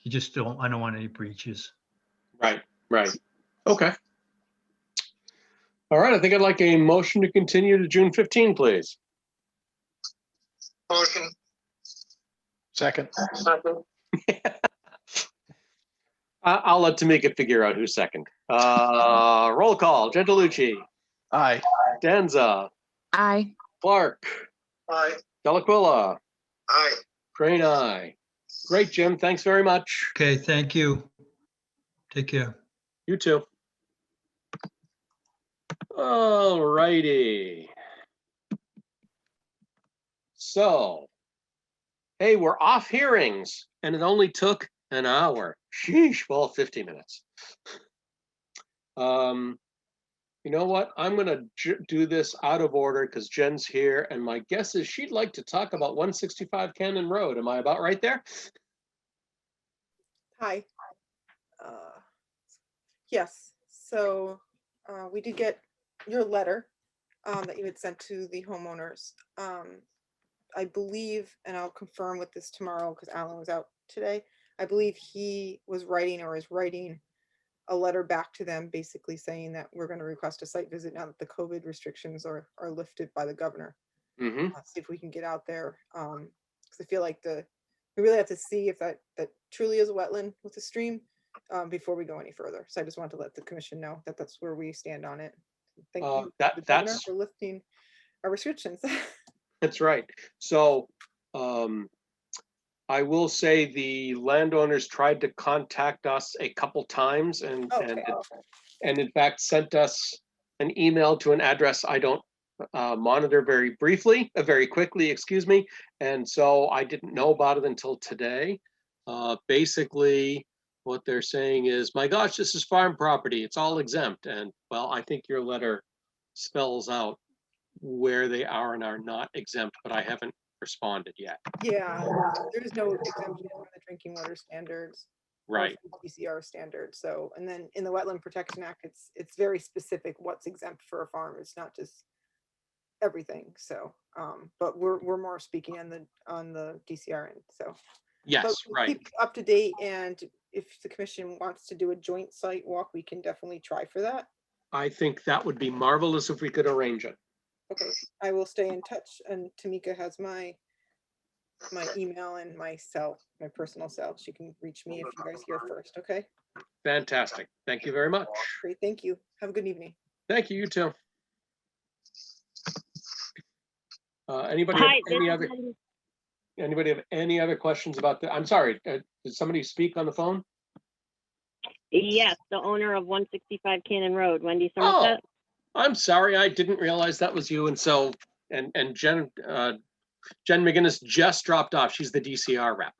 I don't want any breaches. Right. Okay. All right, I think I'd like a motion to continue to June 15, please. Motion. Second. I'll let Tamika figure out who's second. Roll call, Gentilucci, Aye. Danza, Aye. Clark, Aye. Delaquilla, Aye. Crane, aye. Great, Jim, thanks very much. Okay, thank you. Take care. You too. All righty. So, hey, we're off hearings, and it only took an hour. Sheesh, well, 50 minutes. You know what? I'm going to do this out of order because Jen's here, and my guess is she'd like to talk about 165 Cannon Road. Am I about right there? Hi. Yes, so we did get your letter that you had sent to the homeowners. I believe, and I'll confirm with this tomorrow because Alan was out today, I believe he was writing or is writing a letter back to them basically saying that we're going to request a site visit now that the COVID restrictions are lifted by the governor. Mm-hmm. See if we can get out there. Because I feel like we really have to see if that truly is a wetland with a stream before we go any further. So I just wanted to let the commission know that that's where we stand on it. Thank you, the governor, for lifting our restrictions. That's right. So I will say the landowners tried to contact us a couple times and in fact sent us an email to an address I don't monitor very quickly, excuse me. And so I didn't know about it until today. Basically, what they're saying is, my gosh, this is farm property. It's all exempt. And well, I think your letter spells out where they are and are not exempt, but I haven't responded yet. Yeah, there is no exemption from the drinking water standards. Right. DCR standard. So, and then in the Wetland Protection Act, it's very specific what's exempt for a farm. It's not just everything. So, but we're more speaking on the DCR end. So, but Yes, we'll right. keep up to date, and if the commission wants to do a joint site walk, we can definitely try for that. I think that would be marvelous if we could arrange it. Okay, I will stay in touch, and Tamika has my email and my cell, my personal cell. She can reach me if you guys hear first. Okay, Fantastic. Thank you very much. great. Thank you. Have a good evening. Thank you, you too. Anybody have anybody have any other questions about I'm sorry, did somebody speak on the phone? Yes, the owner of 165 Cannon Road, Wendy Oh, Somerset. I'm sorry, I didn't realize that was you. And so, and Jen McGinnis just dropped off. She's the DCR rep.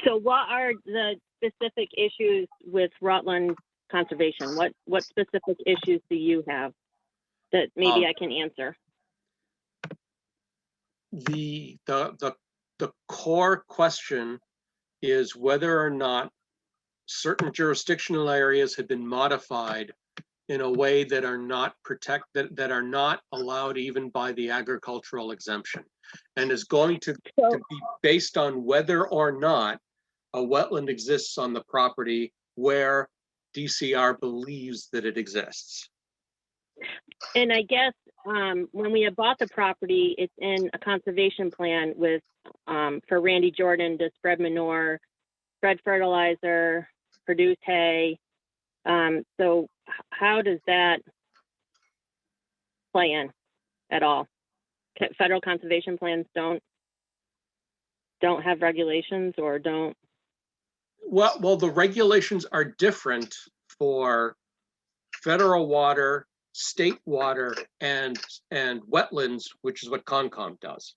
So what are the specific issues with Rutland Conservation? What specific issues do you have that maybe I can answer? The core question is whether or not certain jurisdictional areas have been modified in a way that are not that are not allowed even by the agricultural exemption, and is going to be based on whether or not a wetland exists on the property where DCR believes that it exists. And I guess when we had bought the property, it's in a conservation plan with for Randy Jordan to spread manure, spread fertilizer, produce hay. So how does that play in at all? Federal conservation plans don't have regulations or don't? Well, the regulations are different for federal water, state water, and wetlands, which is what Concom does.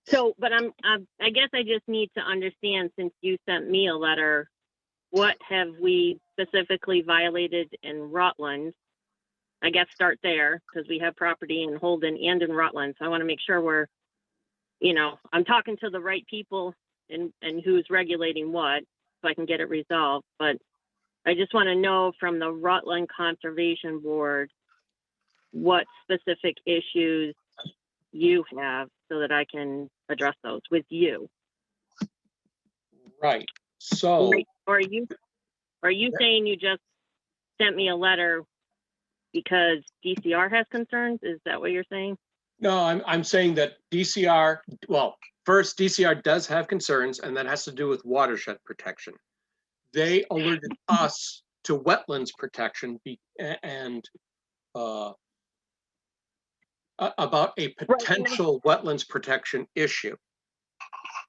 So, but I guess I just need to understand, since you sent me a letter, what have we specifically violated in Rutland? I guess start there, because we have property in Holden and in Rutland. So I want to make sure we're, I'm talking to the right people and who's regulating what, so I can get it resolved. But I just want to know from the Rutland Conservation Board what specific issues you have so that I can address those with you. Right. So, Or are you saying you just sent me a letter because DCR has concerns? Is that what you're saying? no, I'm saying that DCR, well, first, DCR does have concerns, and that has to do with watershed protection. They alerted us to wetlands protection and about a potential wetlands protection issue.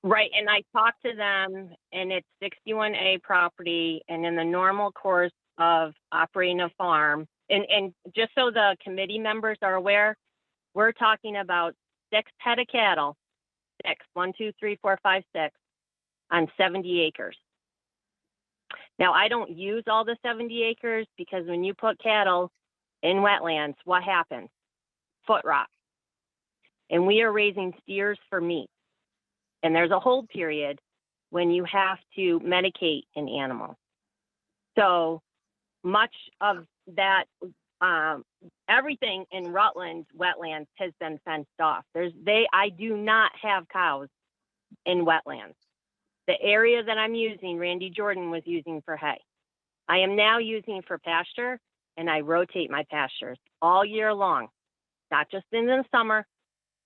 Right, and I talked to them, and it's 61A property, and in the normal course of operating a farm, and just so the committee members are aware, we're talking about 6 head of cattle, 1, 2, 3, 4, 5, 6, on 70 acres. Now, I don't use all the 70 acres because when you put cattle in wetlands, what happens? Foot rot. And we are raising steers for meat. And there's a hold period when you have to medicate an animal. So much of that, everything in Rutland wetlands has been fenced off. I do not have cows in wetlands. The area that I'm using, Randy Jordan was using for hay. I am now using for pasture, and I rotate my pastures all year long, not just in the summer,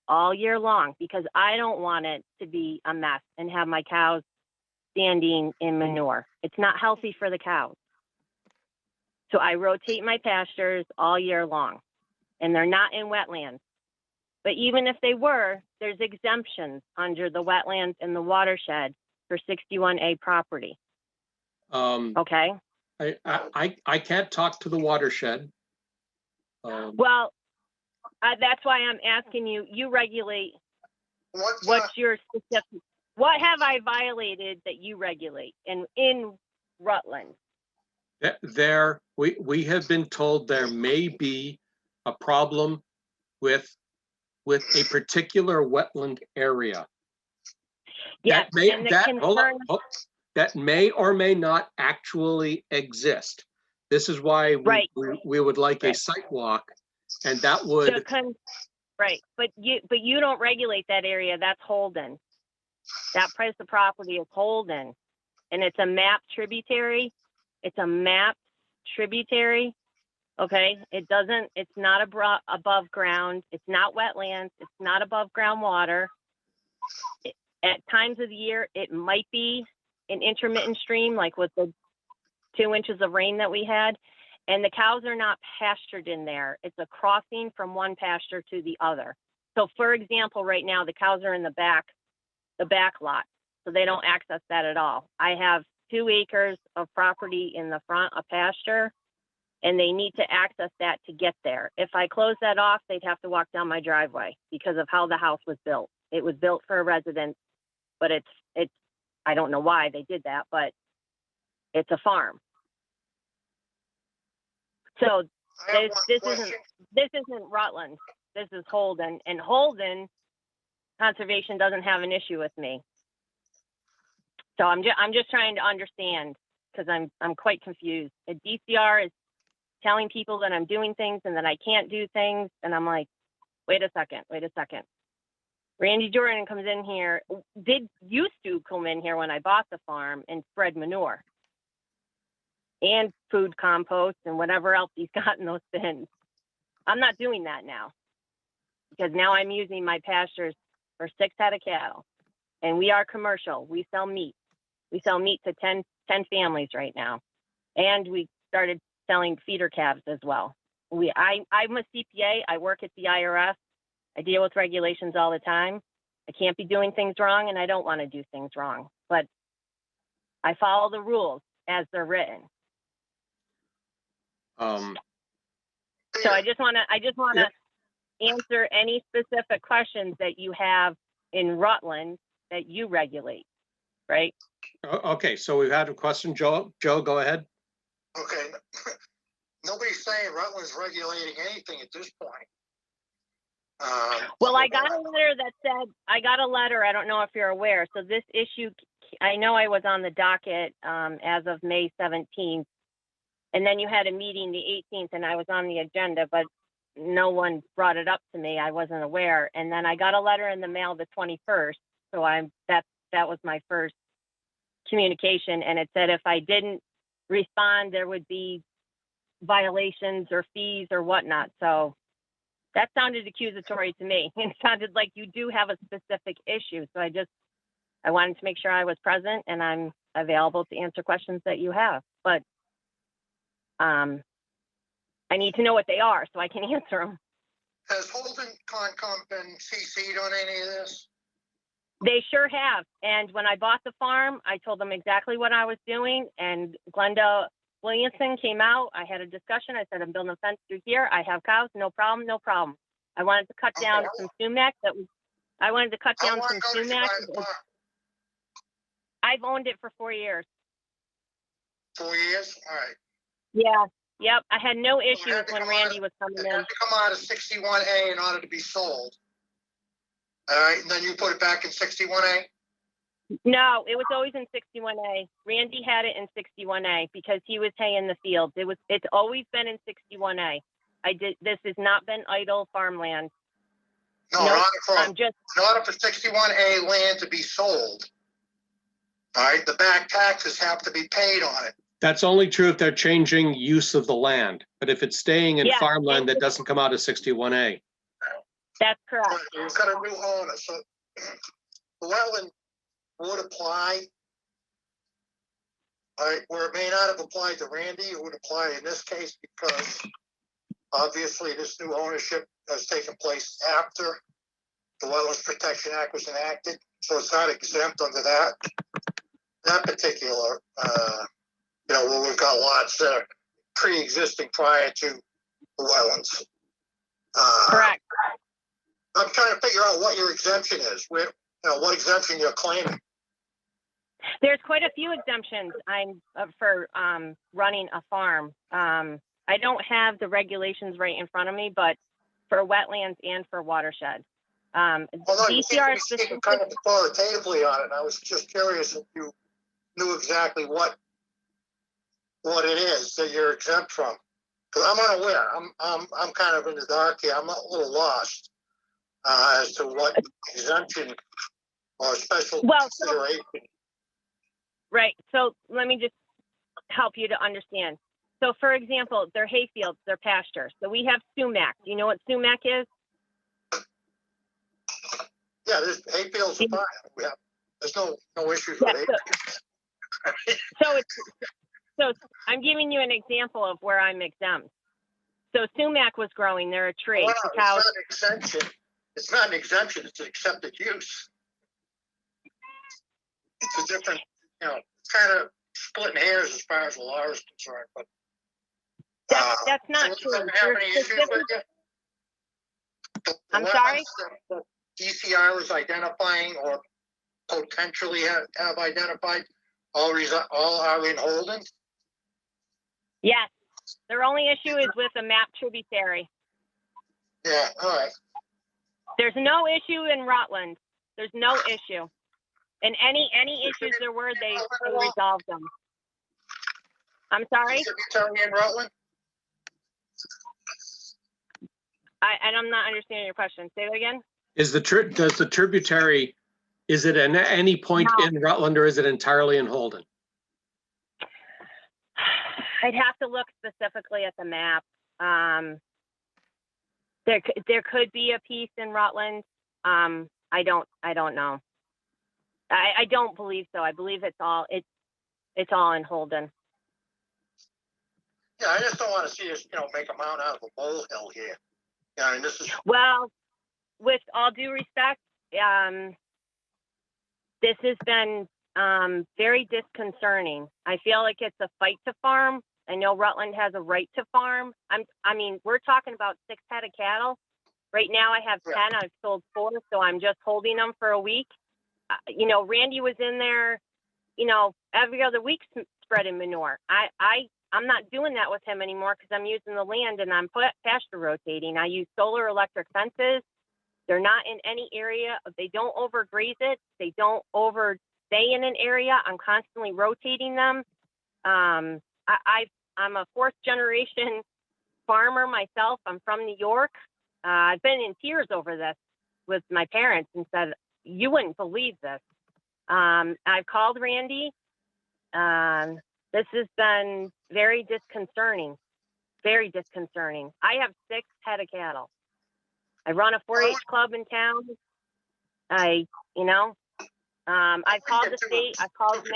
all year long, because I don't want it to be a mess and have my cows standing in manure. It's not healthy for the cows. So I rotate my pastures all year long, and they're not in wetlands. But even if they were, there's exemptions under the wetlands and the watershed for 61A property. Okay. I can't talk to the watershed. Well, that's why I'm asking you. You regulate. What's your specific? What have I violated that you regulate in Rutland? We have been told there may be a problem with a particular wetland area. Yes, That may, and the that, hold on, concern, that may or may not actually exist. This is why Right. we would like a Right. site walk, and that the would, right, but you don't regulate that area, that's Holden. That price of property is Holden, and it's a map tributary. It's a map tributary, okay? It's not above ground, it's not wetlands, it's not above ground water. At times of the year, it might be an intermittent stream, like with the 2 inches of rain that we had. And the cows are not pastured in there. It's a crossing from one pasture to the other. So for example, right now, the cows are in the back lot. So they don't access that at all. I have 2 acres of property in the front, a pasture, and they need to access that to get there. If I close that off, they'd have to walk down my driveway because of how the house was built. It was built for a residence, but it's I don't know why they did that, but it's a farm. So I have one this question. isn't Rutland. This is Holden, and Holden conservation doesn't have an issue with me. So I'm just trying to understand, because I'm quite confused. The DCR is telling people that I'm doing things and that I can't do things, and I'm like, wait a second. Randy Jordan comes in here, used to come in here when I bought the farm and spread manure and food compost and whatever else he's got in those bins. I'm not doing that now, because now I'm using my pastures for 6 head of cattle, and we are commercial. We sell meat. We sell meat to 10 families right now. And we started selling feeder calves as well. I'm a CPA. I work at the IRS. I deal with regulations all the time. I can't be doing things wrong, and I don't want to do things wrong. But I follow the rules as they're written. So I just want to answer any specific questions that you have in Rutland that you regulate, right? okay, so we've had a question, Joe, go ahead. Okay. Nobody's saying Rutland's regulating anything at this point. Well, I got a letter. I don't know if you're aware. So this issue, I know I was on the docket as of May 17th. And then you had a meeting the 18th, and I was on the agenda, but no one brought it up to me. I wasn't aware. And then I got a letter in the mail the 21st. So that was my first communication. And it said if I didn't respond, there would be violations or fees or whatnot. So that sounded accusatory to me. It sounded like you do have a specific issue. So I wanted to make sure I was present and I'm available to answer questions that you have. But I need to know what they are so I can answer them. Has Holden Concom been CC'd on any of this? They sure have. And when I bought the farm, I told them exactly what I was doing. And Glenda Williamson came out. I had a discussion. I said, I'm building a fence through here. I have cows. No problem. No problem. I wanted to cut down some sumac I wanted to cut down some sumac. I've owned it for 4 years. 4 years? All right. Yeah. Yep. I had no Well, it issues had to when come Randy out- was coming It in. had to come out of 61A in order to be sold. All right, and then you put it back in 61A? No, it was always in 61A. Randy had it in 61A because he was haying the fields. It's always been in 61A. This has not been idle farmland. No, Nope, in order for 61A land to be sold, all right, the back taxes have to be paid on it. That's only true if they're changing use of the land, but if it's staying in Yeah, farmland, and that doesn't come out of 61A. That's correct. Right, you've got a new owner, so the wetland would apply. All right, where it may not have applied to Randy, it would apply in this case because obviously this new ownership has taken place after the Wetlands Protection Act was enacted, so it's not exempt under that particular, where we've got lots that are pre-existing prior to the wetlands. Correct. I'm trying to figure out what your exemption is, what exemption you're claiming. There's quite a few exemptions for running a farm. I don't have the regulations right in front of me, but for wetlands and for watershed. Well, no, you seem to DCR be speaking specific, kind of authoritatively on it. And I was just curious if you knew exactly what it is that you're exempt from. Because I'm unaware. I'm kind of in the dark here. I'm a little lost as to what exemption or special Well, so- consideration. right, so let me just help you to understand. So for example, they're hayfields, they're pastures. So we have sumac. Do you know what sumac is? Yeah, there's hayfields are fine. There's no issues Yeah, with hay. So I'm giving you an example of where I'm exempt. So sumac was growing, they're a tree. Well, The it's cows, not an exemption. It's not an exemption. It's an accepted use. It's a different, it's kind of splitting hairs as far as the law is concerned. But that's not so it true. doesn't have any There's issues with different- you? The I'm sorry? wetlands that DCR is identifying or potentially have identified all are in Holden? Yes, their only issue is with a map tributary. Yeah, all right. There's no issue in Rutland. There's no issue. And any issues there were, they resolved them. I'm sorry? Tributary in Rutland? I'm not understanding your question. Say that again? Does the tributary, is it at any point No. in Rutland or is it entirely in Holden? I'd have to look specifically at the map. There could be a piece in Rutland. I don't know. I don't believe so. I believe it's all in Holden. Yeah, I just don't want to see us, make a mountain out of a molehill here. Yeah, I mean, this is. Well, with all due respect, this has been very disconcerting. I feel like it's a fight to farm. I know Rutland has a right to farm. I mean, we're talking about 6 head of cattle. Right now I have 10, I've sold 4, so I'm just holding them for a week. Randy was in there, every other week spreading manure. I'm not doing that with him anymore because I'm using the land and I'm pasture rotating. I use solar electric fences. They're not in any area. They don't overgraze it. They don't overstay in an area. I'm constantly rotating them. I'm a 4th generation farmer myself. I'm from New York. I've been in tears over this with my parents and said, you wouldn't believe this. I've called Randy. This has been very disconcerting. Very disconcerting. I have 6 head of cattle. I run a 4-H club in town. I've called the state. I've called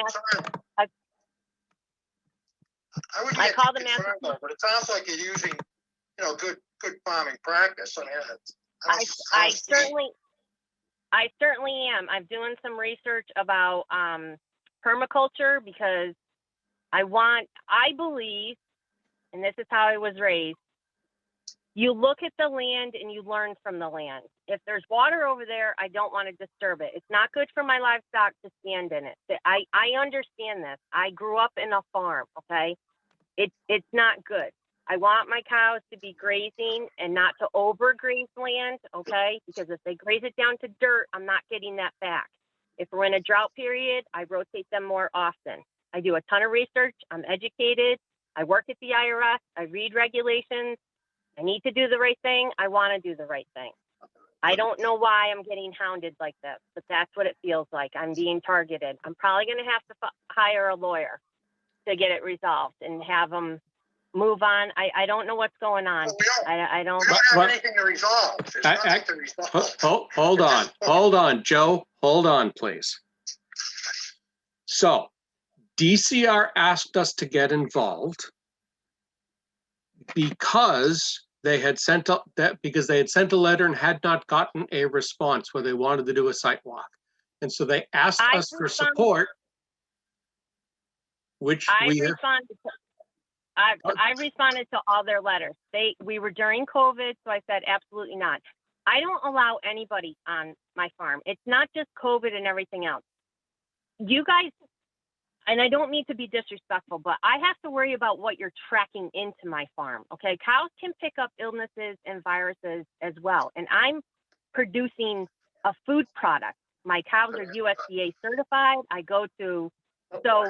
I called the Massachusetts, but it sounds like you're using, good farming practice. I mean, I certainly am. I'm doing some research about permaculture because I believe, and this is how I was raised, you look at the land and you learn from the land. If there's water over there, I don't want to disturb it. It's not good for my livestock to stand in it. I understand this. I grew up in a farm, okay? It's not good. I want my cows to be grazing and not to overgraze land, okay? Because if they graze it down to dirt, I'm not getting that back. If we're in a drought period, I rotate them more often. I do a ton of research. I'm educated. I work at the IRS. I read regulations. I need to do the right thing. I want to do the right thing. I don't know why I'm getting hounded like this, but that's what it feels like. I'm being targeted. I'm probably going to have to hire a lawyer to get it resolved and have them move on. I don't know what's going on. I don't. We don't have anything to resolve. There's nothing to resolve. Hold on, Joe. Hold on, please. So, DCR asked us to get involved because they had sent a letter and had not gotten a response where they wanted to do a site walk. And so they asked us for support, which I responded to all their letters. We were during COVID, so I said absolutely not. I don't allow anybody on my farm. It's not just COVID and everything else. You guys, and I don't mean to be disrespectful, but I have to worry about what you're tracking into my farm, okay? Cows can pick up illnesses and viruses as well, and I'm producing a food product. My cows are USDA certified. I go to, so,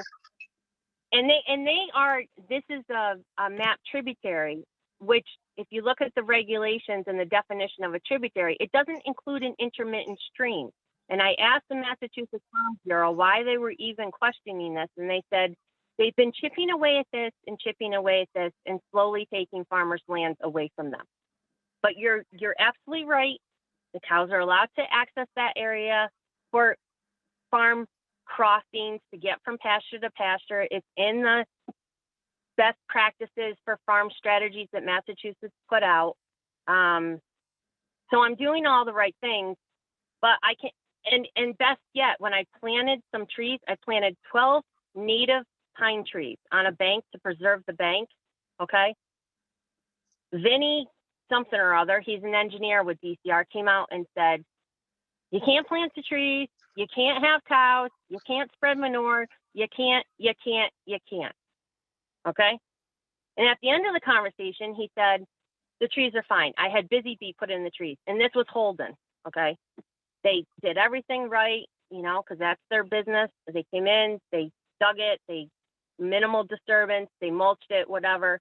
and they are, this is a map tributary, which if you look at the regulations and the definition of a tributary, it doesn't include an intermittent stream. And I asked the Massachusetts Farm Bureau why they were even questioning this. And they said, they've been chipping away at this and chipping away at this and slowly taking farmers' lands away from them. But you're absolutely right. The cows are allowed to access that area for farm crossings to get from pasture to pasture. It's in the best practices for farm strategies that Massachusetts put out. So I'm doing all the right things, but I can, and best yet, when I planted some trees, I planted 12 native pine trees on a bank to preserve the bank, okay? Vinny something or other, he's an engineer with DCR, came out and said, you can't plant the trees, you can't have cows, you can't spread manure, you can't, okay? And at the end of the conversation, he said, the trees are fine. I had Busy Bee put in the trees, and this was Holden, okay? They did everything right, you know, because that's their business. They came in, they dug it, they minimal disturbance, they mulched it, whatever.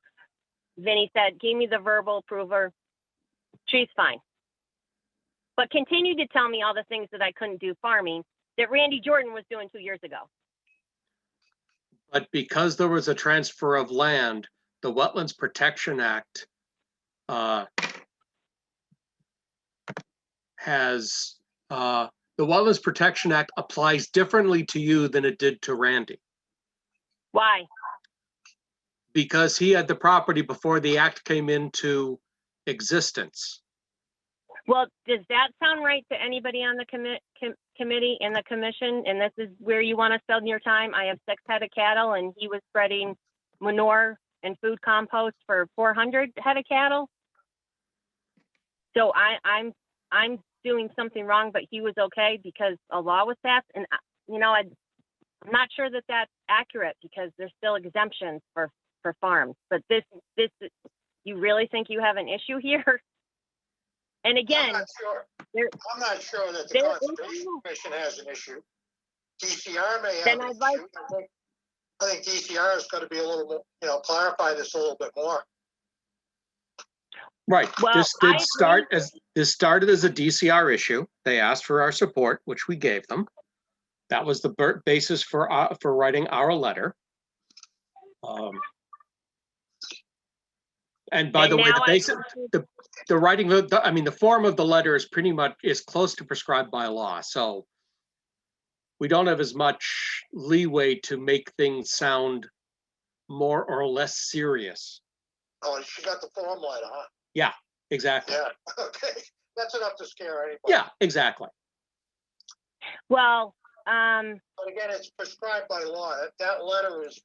Vinny said, gave me the verbal approval, tree's fine. But continued to tell me all the things that I couldn't do farming that Randy Jordan was doing 2 years ago. But because there was a transfer of land, the Wetlands Protection Act the Wetlands Protection Act applies differently to you than it did to Randy. Why? Because he had the property before the act came into existence. Well, does that sound right to anybody on the committee and the commission? And this is where you want to spend your time. I have 6 head of cattle, and he was spreading manure and food compost for 400 head of cattle. So I'm doing something wrong, but he was okay because a law was passed. And you know, I'm not sure that that's accurate because there's still exemptions for farms. But this, you really think you have an issue here? And again, I'm not sure that the Conservation Commission has an issue. DCR may have an issue. I think DCR has got to be a little bit, you know, clarify this a little bit more. Right. Well, this started as a DCR issue. They asked for our support, which we gave them. That was the basis for writing our letter. And by the way, the writing of the form of the letter is close to prescribed by law. So we don't have as much leeway to make things sound more or less serious. Oh, she got the form letter, huh? Yeah, exactly. Yeah, okay. That's enough to scare anybody. Yeah, exactly. Well, but again, it's prescribed by law. That letter is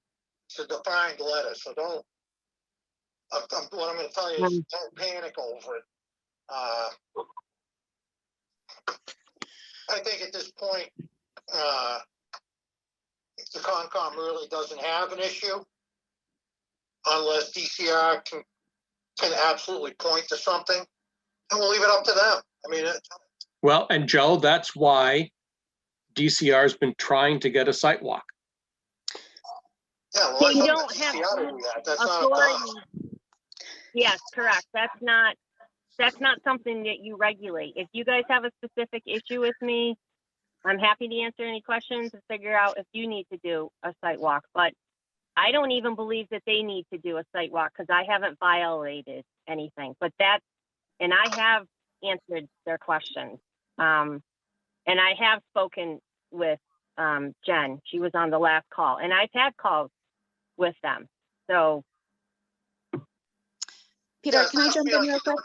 a defined letter, so don't. What I'm going to tell you is don't panic over it. I think at this point, the Concom really doesn't have an issue unless DCR can absolutely point to something, and we'll leave it up to them. I mean, well, and Joe, that's why DCR has been trying to get a site walk. Yeah, well, you don't have DCR to do that. That's authority. not us. Yes, correct. That's not something that you regulate. If you guys have a specific issue with me, I'm happy to answer any questions and figure out if you need to do a site walk. But I don't even believe that they need to do a site walk because I haven't violated anything. But and I have answered their questions. And I have spoken with Jen. She was on the last call, and I've had calls with them. So. Peter, can I jump in real quick?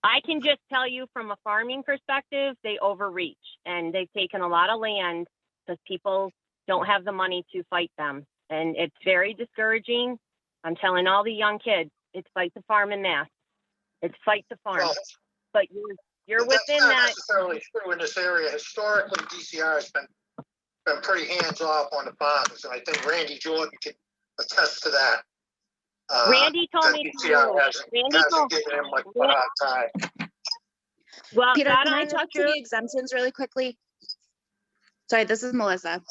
I can just tell you from a farming perspective, they overreach and they've taken a lot of land because people don't have the money to fight them. And it's very discouraging. I'm telling all the young kids, it's fight the farm en masse. It's fight the farm. Well, but you're within that's not that. necessarily true in this area. Historically, DCR has been pretty hands off on the farms, and I think Randy Jordan can attest to that. Randy told me DCR hasn't given him much of a hard time. Well, Peter, God can I honest talk to truth, the exemptions really quickly? Sorry, this is Melissa.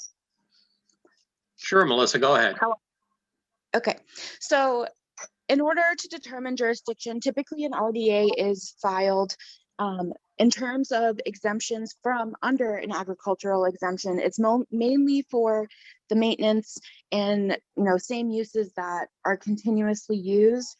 Sure, Melissa, go ahead. Okay, so in order to determine jurisdiction, typically an RDA is filed. In terms of exemptions from under an agricultural exemption, it's mainly for the maintenance and same uses that are continuously used.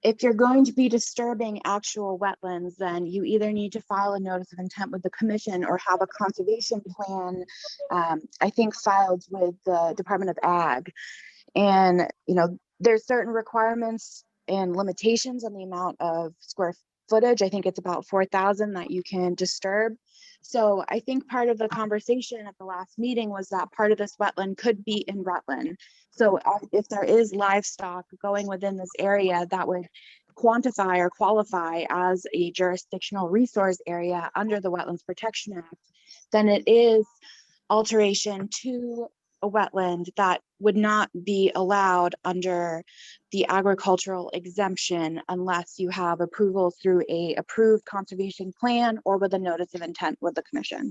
If you're going to be disturbing actual wetlands, then you either need to file a notice of intent with the commission or have a conservation plan, I think filed with the Department of Ag. And, there's certain requirements and limitations on the amount of square footage. I think it's about 4,000 that you can disturb. So I think part of the conversation at the last meeting was that part of this wetland could be in Rutland. So if there is livestock going within this area, that would quantify or qualify as a jurisdictional resource area under the Wetlands Protection Act, then it is alteration to a wetland that would not be allowed under the agricultural exemption unless you have approval through a approved conservation plan or with a notice of intent with the commission.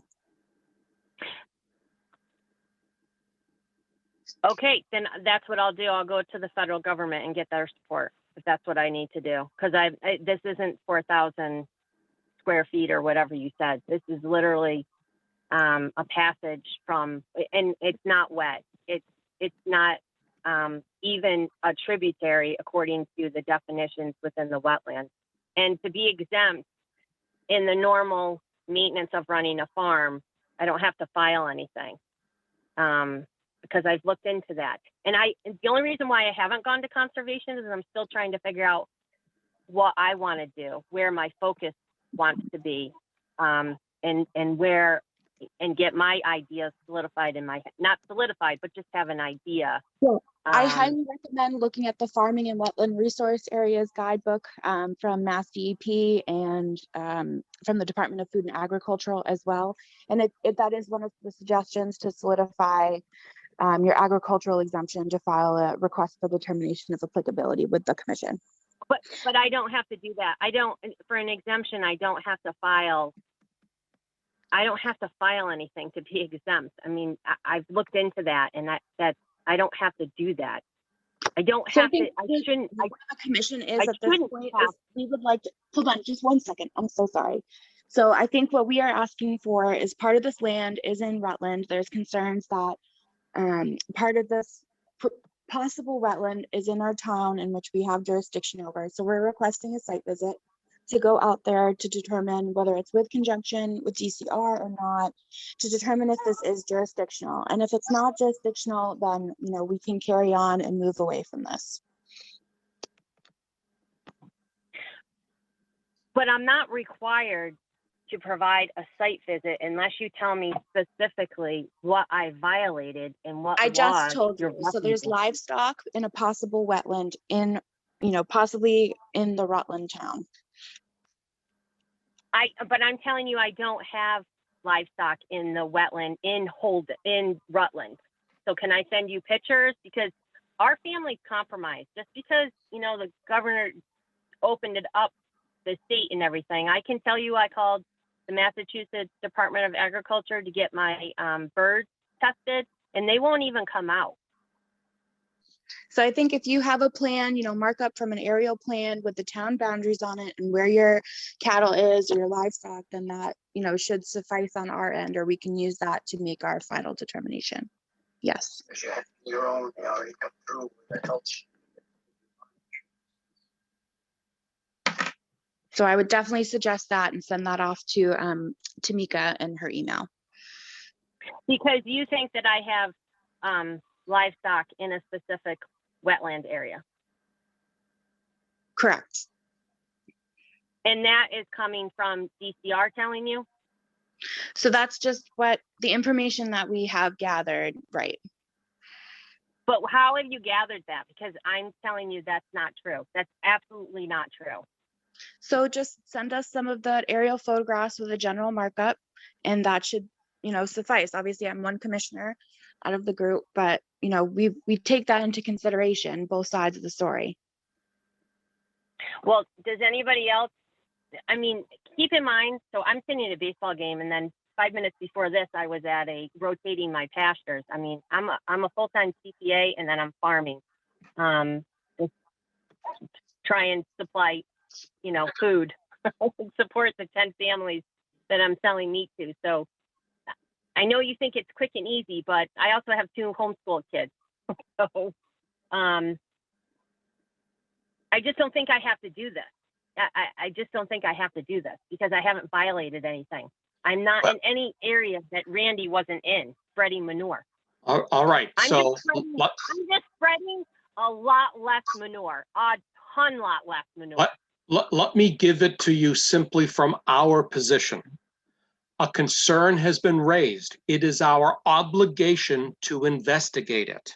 okay, then that's what I'll do. I'll go to the federal government and get their support if that's what I need to do. Because this isn't 4,000 square feet or whatever you said. This is literally a passage from, and it's not wet. It's not even a tributary according to the definitions within the wetlands. And to be exempt in the normal maintenance of running a farm, I don't have to file anything because I've looked into that. And the only reason why I haven't gone to conservation is I'm still trying to figure out what I want to do, where my focus wants to be, and where, and get my ideas solidified in my head. Not solidified, but just have an idea. Well, I highly recommend looking at the Farming and Wetland Resource Areas Guidebook from Mass DEP and from the Department of Food and Agriculture as well. And that is one of the suggestions to solidify your agricultural exemption, to file a request for determination of applicability with the commission. But I don't have to do that. For an exemption, I don't have to file anything to be exempt. I mean, I've looked into that, and I don't have to do that. I don't have to. I shouldn't. What the commission is I at this shouldn't point have. is we would like to hold on just 1 second. I'm so sorry. So I think what we are asking for is part of this land is in Rutland. There's concerns that part of this possible wetland is in our town in which we have jurisdiction over. So we're requesting a site visit to go out there to determine whether it's with conjunction with DCR or not, to determine if this is jurisdictional. And if it's not jurisdictional, then we can carry on and move away from this. But I'm not required to provide a site visit unless you tell me specifically what I violated and what I just told you're you. So there's referencing. livestock in a possible wetland in, possibly in the Rutland town. But I'm telling you, I don't have livestock in the wetland in Rutland. So can I send you pictures? Because our family's compromised. Just because, the governor opened it up, the state and everything. I can tell you I called the Massachusetts Department of Agriculture to get my birds tested, and they won't even come out. So I think if you have a plan, mark up from an aerial plan with the town boundaries on it and where your cattle is or your livestock, then that, should suffice on our end, or we can use that to make our final determination. Yes. Your own, already come through, that helps. So I would definitely suggest that and send that off to Tamika and her email. Because you think that I have livestock in a specific wetland area. Correct. And that is coming from DCR telling you? So that's just what the information that we have gathered, right? But how have you gathered that? Because I'm telling you that's not true. That's absolutely not true. So just send us some of the aerial photographs with a general markup, and that should, suffice. Obviously, I'm one commissioner out of the group, but we take that into consideration, both sides of the story. Well, does anybody else? I mean, keep in mind, so I'm sitting at a baseball game, and then 5 minutes before this, I was at rotating my pastures. I mean, I'm a full-time CPA, and then I'm farming, just try and supply, food, support the 10 families that I'm selling meat to. So I know you think it's quick and easy, but I also have 2 homeschool kids. So I just don't think I have to do this. I just don't think I have to do this because I haven't violated anything. I'm not in any area that Randy wasn't in spreading manure. All right, I'm so just spreading a lot less manure, a ton lot less manure. let me give it to you simply from our position. A concern has been raised. It is our obligation to investigate it.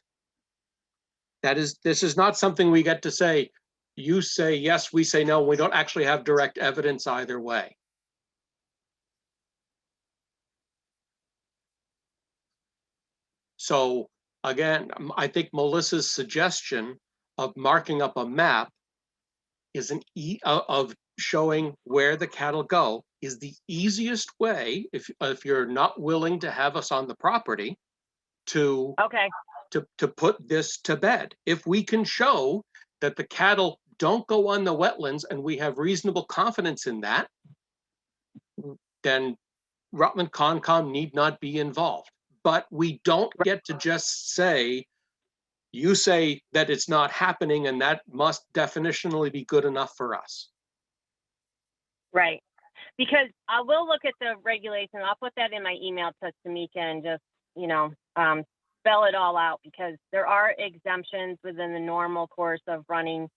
This is not something we get to say, you say yes, we say no. We don't actually have direct evidence either way. So again, I think Melissa's suggestion of marking up a map is of showing where the cattle go is the easiest way, if you're not willing to have us on the property, to put this to bed. If we can show that the cattle don't go on the wetlands and we have reasonable confidence in that, then Rutland Concom need not be involved. But we don't get to just say, you say that it's not happening and that must definitionally be good enough for us. Right. Because I will look at the regulation. I'll put that in my email to Tamika and just, spell it all out, because there are exemptions within the normal course of running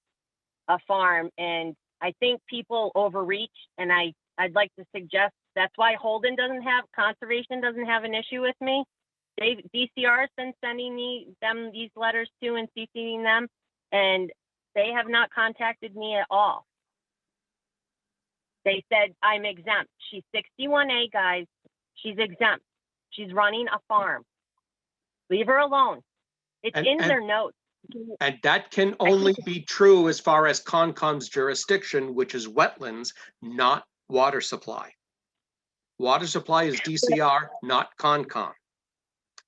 a farm. And I think people overreach, and I'd like to suggest that's why conservation doesn't have an issue with me. DCR has been sending them these letters too and CCing them, and they have not contacted me at all. They said, I'm exempt. She's 61A, guys. She's exempt. She's running a farm. Leave her alone. It's in their notes. And that can only be true as far as Concom's jurisdiction, which is wetlands, not water supply. Water supply is DCR, not Concom.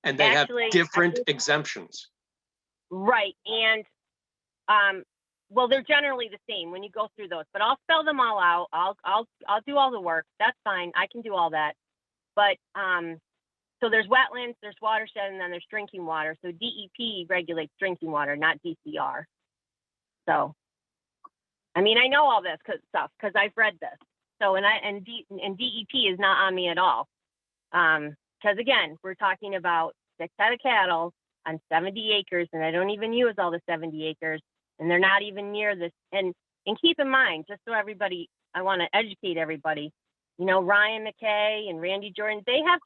And they have different exemptions. Right. And, well, they're generally the same when you go through those, but I'll spell them all out. I'll do all the work. That's fine. I can do all that. But, so there's wetlands, there's watershed, and then there's drinking water. So DEP regulates drinking water, not DCR. So, I mean, I know all this stuff because I've read this. So, and DEP is not on me at all. Because again, we're talking about 6 head of cattle on 70 acres, and I don't even use all the 70 acres, and they're not even near this. And keep in mind, just so everybody, I want to educate everybody, Ryan McKay and Randy Jordan, they have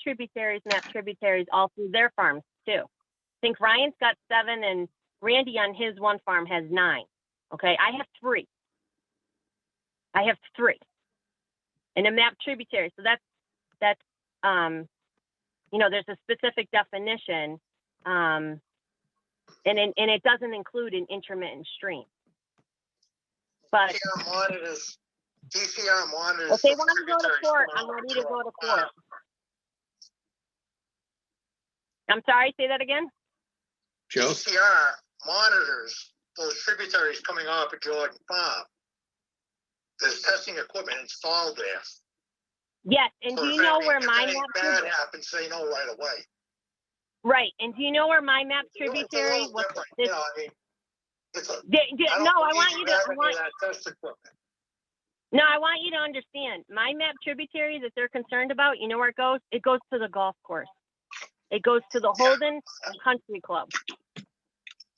map tributaries all through their farms too. I think Ryan's got 7 and Randy on his one farm has 9. Okay, I have 3. And a map tributary. So that's there's a specific definition, and it doesn't include an intermittent stream. But DCR monitors. If they want to go to court, I'm ready to go to court. I'm sorry, say that again? Joe? DCR monitors those tributaries coming off of Jordan Farm. There's testing equipment installed there. Yes, and do you know where my map bad happens, they know right away. Right, and do you know where my map tributary was? I want you to understand. My map tributary that they're concerned about, you know where it goes? It goes to the golf course. It goes to the Holden Country Club.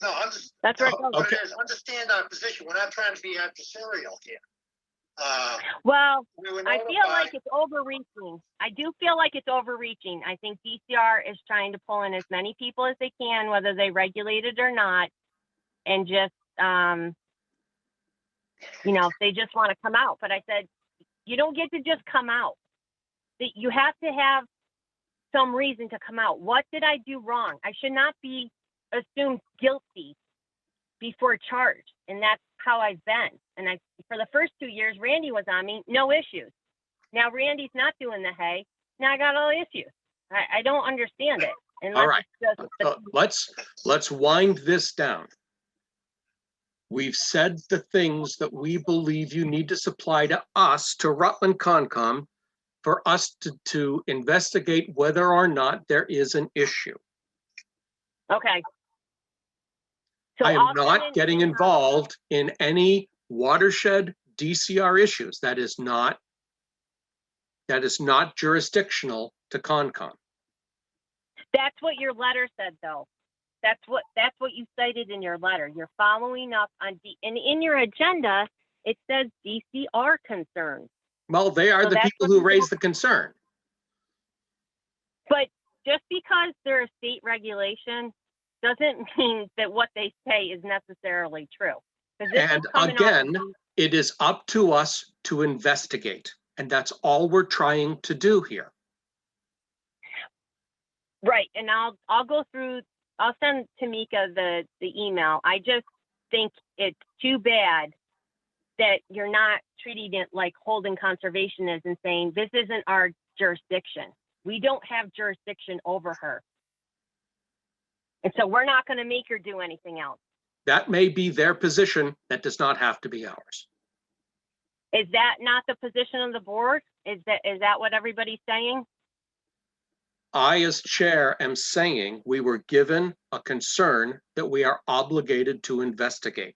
No, that's where it goes. Okay. Understand our position. We're not trying to be adversarial here. Well, I feel like it's overreaching. I do feel like it's overreaching. I think DCR is trying to pull in as many people as they can, whether they regulate it or not, and just, if they just want to come out. But I said, you don't get to just come out. You have to have some reason to come out. What did I do wrong? I should not be assumed guilty before charged, and that's how I've been. And for the first 2 years, Randy was on me, no issues. Now Randy's not doing the hay. Now I got all issues. I don't understand it. All right. Just, Let's wind this down. We've said the things that we believe you need to supply to us, to Rutland Concom, for us to investigate whether or not there is an issue. okay. So I am I'll send not an getting email. involved in any watershed DCR issues. That is not jurisdictional to Concom. That's what your letter said, though. That's what you cited in your letter. You're following up on and in your agenda, it says DCR concerns. Well, they are So the that's people what who raised the concern. But just because they're a state regulation doesn't mean that what they say is necessarily true. 'Cause this is And coming off of again, it is up to us to investigate. And that's all we're trying to do here. right, and I'll go through. I'll send Tamika the email. I just think it's too bad that you're not treating it like Holden Conservation is and saying this isn't our jurisdiction. We don't have jurisdiction over her, and so we're not going to make her do anything else. That may be their position. That does not have to be ours. Is that not the position of the board? Is that what everybody's saying? I, as chair, am saying we were given a concern that we are obligated to investigate.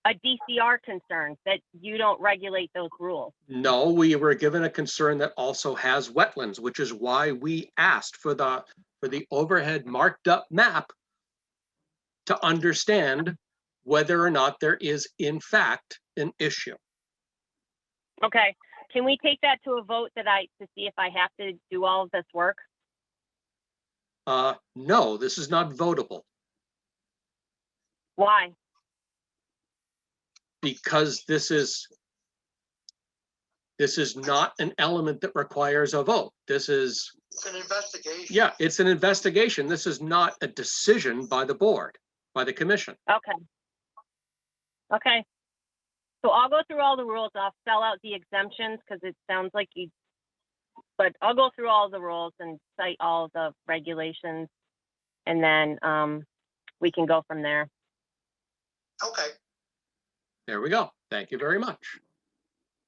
A DCR concern that you don't regulate those rules. No, we were given a concern that also has wetlands, which is why we asked for the overhead marked up map to understand whether or not there is in fact an issue. Okay, can we take that to a vote to see if I have to do all of this work? No, this is not votable Why? because this is not an element that requires a vote. This is, It's an investigation. yeah, it's an investigation. This is not a decision by the board, by the commission. Okay. Okay. So I'll go through all the rules. I'll spell out the exemptions because it sounds like but I'll go through all the rules and cite all the regulations, and then we can go from there. Okay, There we go. Thank you very much.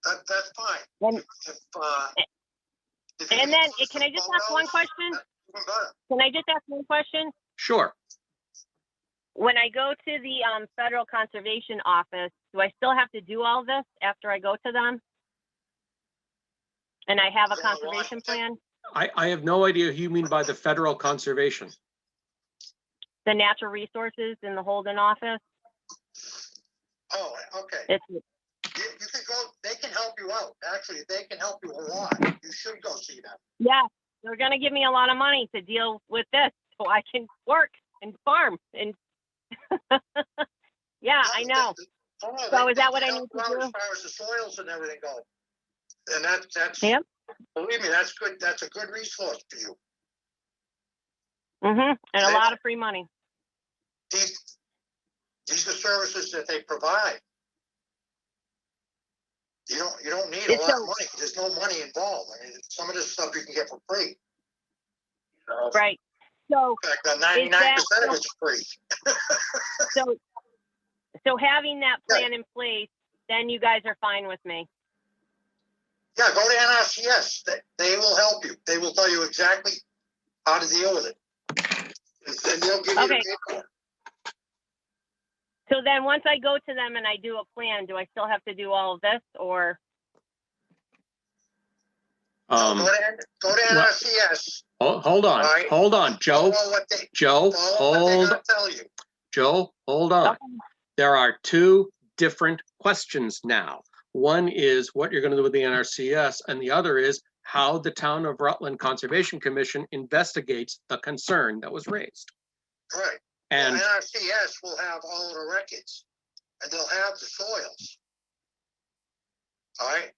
that's fine. And, If you and then, use can I some just ask one photos, question? that's even better. Can I just ask one question? Sure. When I go to the Federal Conservation Office, do I still have to do all this after I go to them? And I have a Yeah, conservation plan? I have no idea who you mean by the federal conservation. The natural resources in the Holden office? Oh, okay. It's, You can go, they can help you out. Actually, they can help you a lot. You should go see them. yeah, they're gonna give me a lot of money to deal with this so I can work and farm and yeah, I know. So is that what I need to do? As far as the soils and everything go. And that's, Yep. believe me, that's good. That's a good resource for you. Mm-hmm. And a lot of free money. These are services that they provide. You don't need a It's lot so- of money. There's no money involved. I mean, some of this stuff you can get for free. Right. So In fact, 99% of it's free. so having that plan in place, then you guys are fine with me. Yeah, go to NRCS. They will help you. They will tell you exactly how to deal with it. And they'll give you Okay. the paperwork. So then once I go to them and I do a plan, do I still have to do all of this or? Go to well- NRCS. Hold on, All right. hold on, Joe, Follow what they Joe, tell you. Joe, hold on. Okay. There are two different questions now. One is what you're going to do with the NRCS, and the other is how the Town of Rutland Conservation Commission investigates the concern that was raised. Right. And NRCS will have all of the records, and they'll have the soils. All right?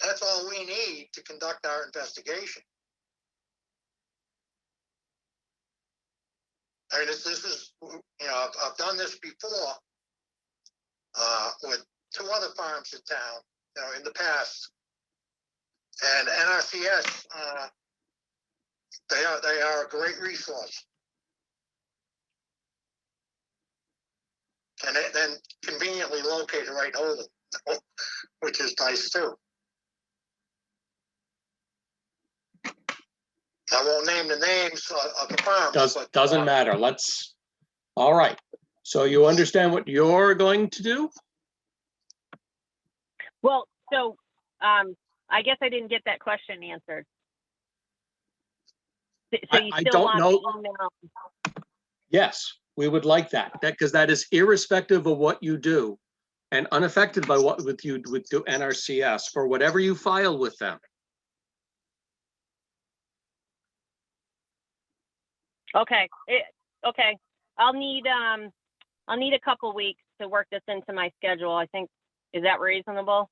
That's all we need to conduct our investigation. I mean, this is, I've done this before with 2 other farms in town, in the past. And NRCS, they are a great resource. And then conveniently located right in Holden, which is nice too. I won't name the names of the farms. Doesn't matter. All right. So you understand what you're going to do? Well, so I guess I didn't get that question answered. So you I still don't want know. the email? Yes, we would like that. Because that is irrespective of what you do and unaffected by what you would do NRCS for whatever you file with them. Okay. Okay. I'll need a couple weeks to work this into my schedule. I think, is that reasonable?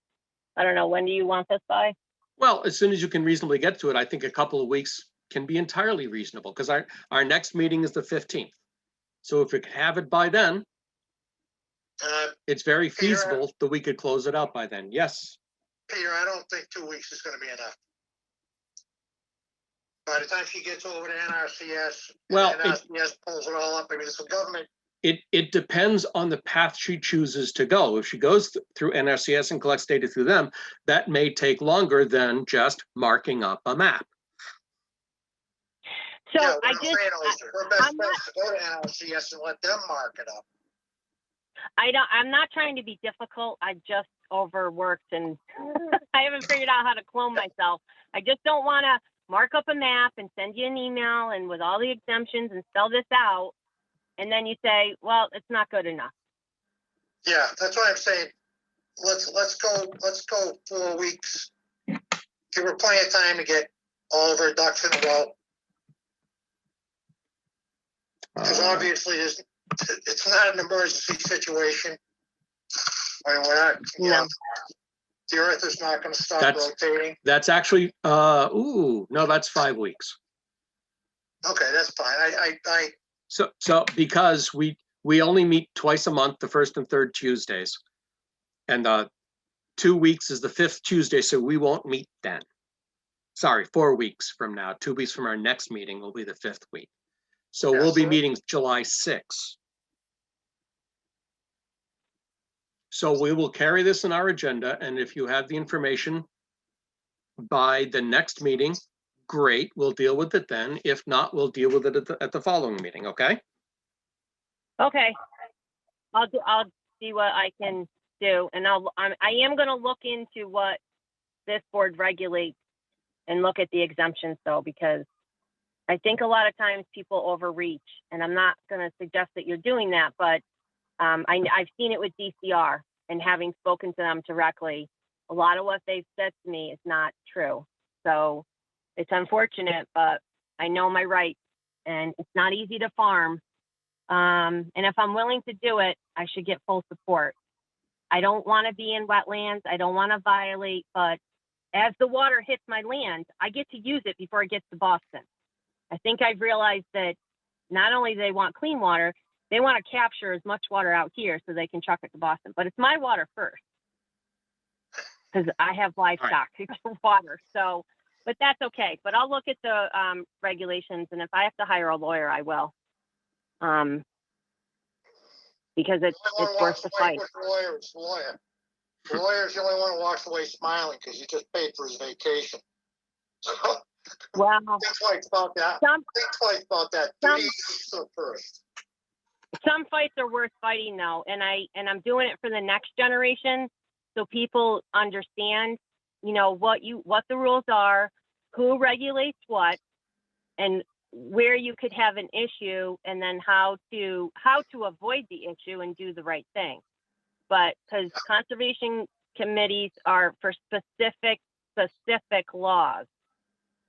I don't know. When do you want this by? Well, as soon as you can reasonably get to it, I think a couple of weeks can be entirely reasonable because our next meeting is the 15th. So if we could have it by then, it's very feasible that we could close it out by then. Yes. Peter, I don't think 2 weeks is going to be enough. By the time she gets over to NRCS, Well, NRCS pulls it all up. I mean, it's a government. It depends on the path she chooses to go. If she goes through NRCS and collects data through them, that may take longer than just marking up a map. So Yeah, I what I'm just, saying is her best I'm bet not, is to go to NRCS and let them mark it up. I'm not trying to be difficult. I just overworked and I haven't figured out how to clone myself. I just don't want to mark up a map and send you an email and with all the exemptions and spell this out. And then you say, well, it's not good enough. Yeah, that's what I'm saying. Let's go 4 weeks. Give her plenty of time to get all of her ducks in a row. Because obviously it's not an emergency situation. I mean, we're not, No. the earth is not going to stop rotating. That's actually, no, that's 5 weeks. Okay, that's fine. So because we only meet twice a month, the first and third Tuesdays. And 2 weeks is the 5th Tuesday, so we won't meet then. Sorry, 4 weeks from now. 2 weeks from our next meeting will be the 5th week. So we'll be meeting July 6th. So we will carry this in our agenda, and if you have the information by the next meeting, great, we'll deal with it then. If not, we'll deal with it at the following meeting, okay? Okay. I'll see what I can do. And I am going to look into what this board regulates and look at the exemptions though, because I think a lot of times people overreach, and I'm not going to suggest that you're doing that, but I've seen it with DCR, and having spoken to them directly, a lot of what they've said to me is not true. So it's unfortunate, but I know my rights, and it's not easy to farm. And if I'm willing to do it, I should get full support. I don't want to be in wetlands. I don't want to violate, but as the water hits my land, I get to use it before it gets to Boston. I think I've realized that not only do they want clean water, they want to capture as much water out here so they can truck it to Boston, but it's my water first because I have livestock for water. So, but that's okay. But I'll look at the regulations, and if I have to hire a lawyer, I will. Because it's worth the fight. The lawyer. The lawyer's the only one who walks away smiling because he just paid for his vacation. So, well, think twice about that. Think twice about that. First. Some fights are worth fighting though, and I'm doing it for the next generation, so people understand, you know, what the rules are, who regulates what, and where you could have an issue, and then how to avoid the issue and do the right thing. But because conservation committees are for specific laws,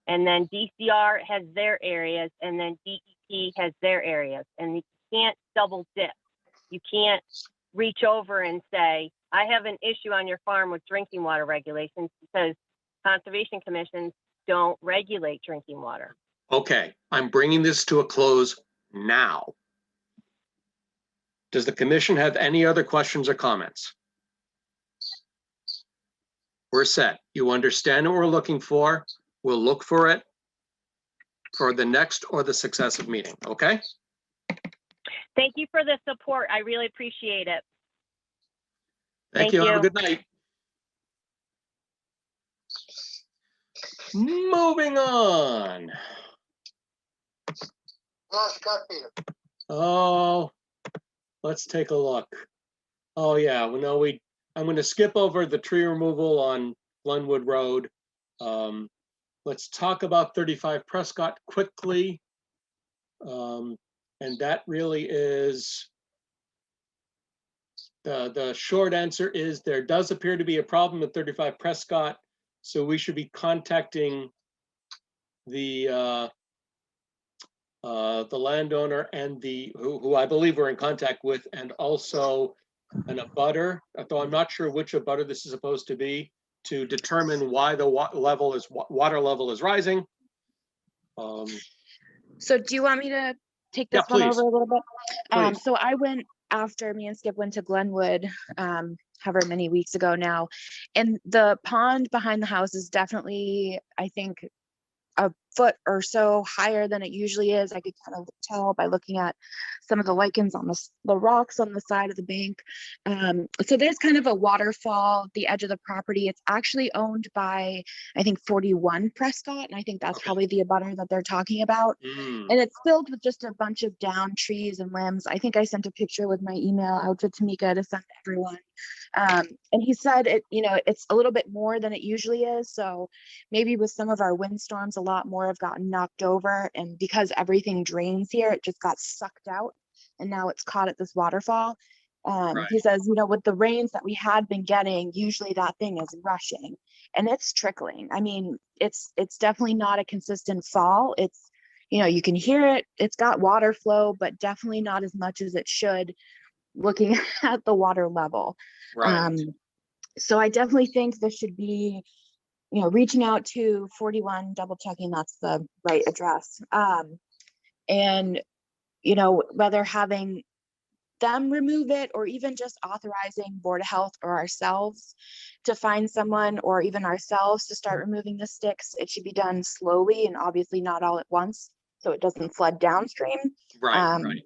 and then DCR has their areas, and then DEP has their areas, and you can't double dip. You can't reach over and say, I have an issue on your farm with drinking water regulations, because conservation commissions don't regulate drinking water. Okay, I'm bringing this to a close now. Does the commission have any other questions or comments? we're set. You understand what we're looking for. We'll look for it for the next or the successive meeting, okay? Thank you for the support. I really appreciate it. Thank you. Have a good night. Moving on. Lost copy. Oh, let's take a look. Oh, yeah, well, no, I'm gonna skip over the tree removal on Glenwood Road. Let's talk about 35 Prescott quickly. And that really is, the short answer is there does appear to be a problem at 35 Prescott. So we should be contacting the landowner and who I believe we're in contact with, and also an abutter, though I'm not sure which abutter this is supposed to be, to determine why the water level is rising. So do you want me to take Yeah, this one please. over a little bit? Please. So I went after me and Skip went to Glenwood, however many weeks ago now, and the pond behind the house is definitely, I think, a foot or so higher than it usually is. I could kind of tell by looking at some of the lichens on the rocks on the side of the bank. So there's kind of a waterfall at the edge of the property. It's actually owned by, I think, 41 Prescott, and I think that's probably the abutter that they're talking about. Mm, And it's filled with just a bunch of down trees and limbs. I think I sent a picture with my email out to Tamika to send to everyone. And he said it's a little bit more than it usually is. So maybe with some of our windstorms, a lot more have gotten knocked over. And because everything drains here, it just got sucked out. And now it's caught at this waterfall. Right. He says, with the rains that we had been getting, usually that thing is rushing and it's trickling. I mean, it's definitely not a consistent fall. It's, you can hear it. It's got water flow, but definitely not as much as it should looking at the water level. right. So I definitely think this should be, reaching out to 41, double checking that's the right address. And, whether having them remove it or even just authorizing Board of Health or ourselves to find someone, or even ourselves to start removing the sticks, it should be done slowly and obviously not all at once, so it doesn't flood downstream. Right, right.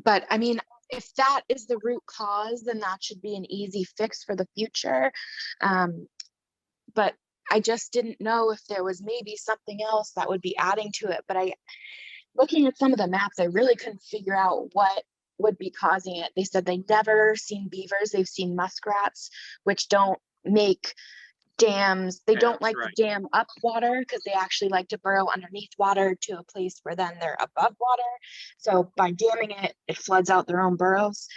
But I mean, if that is the root cause, then that should be an easy fix for the future. But I just didn't know if there was maybe something else that would be adding to it. But looking at some of the maps, I really couldn't figure out what would be causing it. They said they never seen beavers, they've seen muskrats, which don't make dams. They don't like to dam up water because they actually like to burrow underneath water to a place where then they're above water. So by damming it, it floods out their own burrows.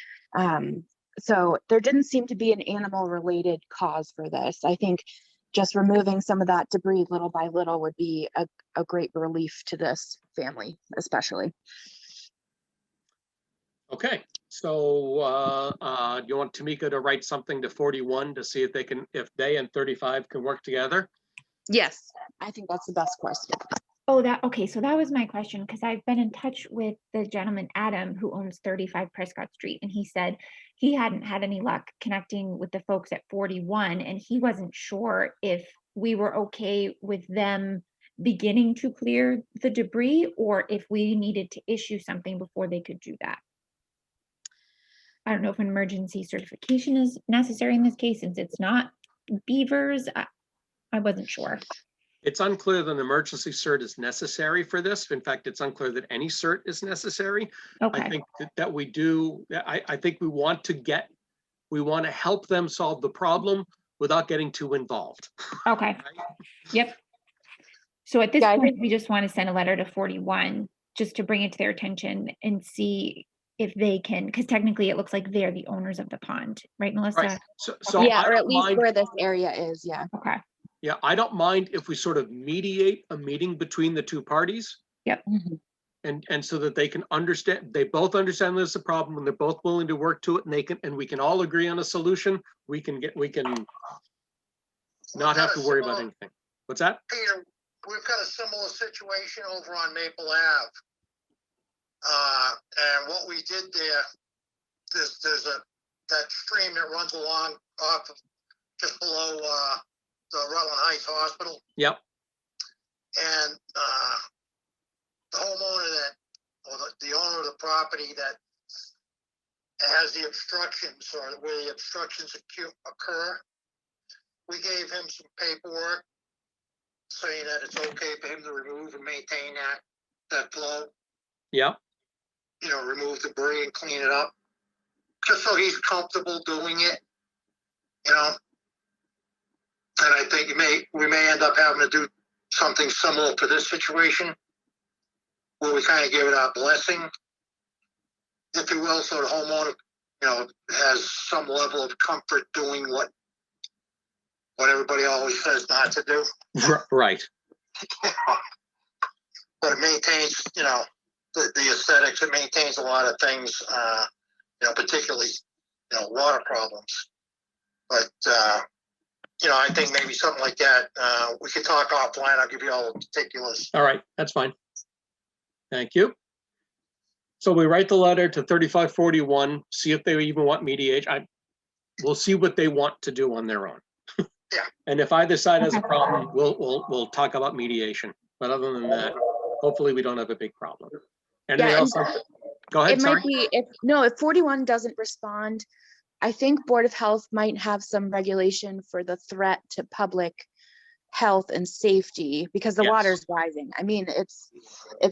So there didn't seem to be an animal related cause for this. I think just removing some of that debris little by little would be a great relief to this family, especially. Okay, so do you want Tamika to write something to 41 to see if they and 35 can work together? Yes, I think that's the best course. Oh, okay. So that was my question, because I've been in touch with the gentleman, Adam, who owns 35 Prescott Street, and he said he hadn't had any luck connecting with the folks at 41, and he wasn't sure if we were okay with them beginning to clear the debris or if we needed to issue something before they could do that. I don't know if an emergency certification is necessary in this case, since it's not beavers. I wasn't sure. It's unclear that an emergency cert is necessary for this. In fact, it's unclear that any cert is necessary. Okay. I think that we do, I think we want to help them solve the problem without getting too involved. Okay. Right? Yep. So at this Yeah, point, we just want to send a letter to 41 just to bring it to their attention and see if they can, because technically it looks like they're the owners of the pond, right, Melissa? Right. So yeah, I or don't at least mind, where this area is. Yeah. Okay. yeah, I don't mind if we sort of mediate a meeting between the two parties. Yep. And so that they can understand, they both understand there's a problem and they're both willing to work to it, and we can all agree on a solution. We can not have to worry about anything. What's that? Peter, we've got a similar situation over on Maple Ave. And what we did there, there's that stream that runs along off of just below the Rutland Heights Hospital. Yep. And the homeowner that, or the owner of the property that has the obstructions, or where the obstructions occur, we gave him some paperwork saying that it's okay for him to remove and maintain that flow. Yep. You know, remove debris and clean it up, just so he's comfortable doing it. You know, and I think we may end up having to do something similar to this situation, where we kind of give it our blessing, if you will, so the homeowner, you know, has some level of comfort doing what everybody always says not to do. Right. But it maintains, you know, the aesthetics. It maintains a lot of things, you know, particularly, you know, water problems. But, you know, I think maybe something like that, we could talk offline. I'll give you all the particulars. All right, that's fine. Thank you. So we write the letter to 3541, see if they even want mediation. We'll see what they want to do on their own. Yeah. And if either side has a problem, we'll talk about mediation. But other than that, hopefully we don't have a big problem. Anything else? Go ahead, It sorry. might be, if 41 doesn't respond, I think Board of Health might have some regulation for the threat to public health and safety, because the Yes. water's rising. I mean, it's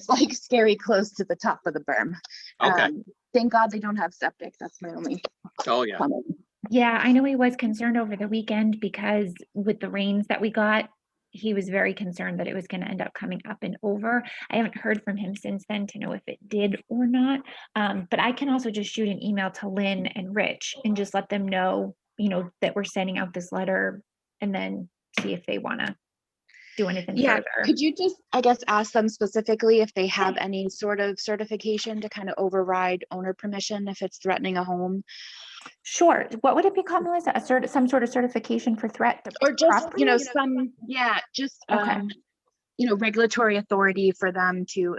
like scary close to the top of the berm. Okay. Thank God they don't have septic. That's my only Oh, yeah. comment. Yeah, I know he was concerned over the weekend because with the rains that we got, he was very concerned that it was going to end up coming up and over. I haven't heard from him since then to know if it did or not. But I can also just shoot an email to Lynn and Rich and just let them know, you know, that we're sending out this letter, and then see if they want to do anything Yeah, further. could you just, I guess, ask them specifically if they have any sort of certification to kind of override owner permission if it's threatening a home? Sure. What would it be called, Melissa? Some sort of certification for threat to Or just, property? just, Okay. Regulatory authority for them to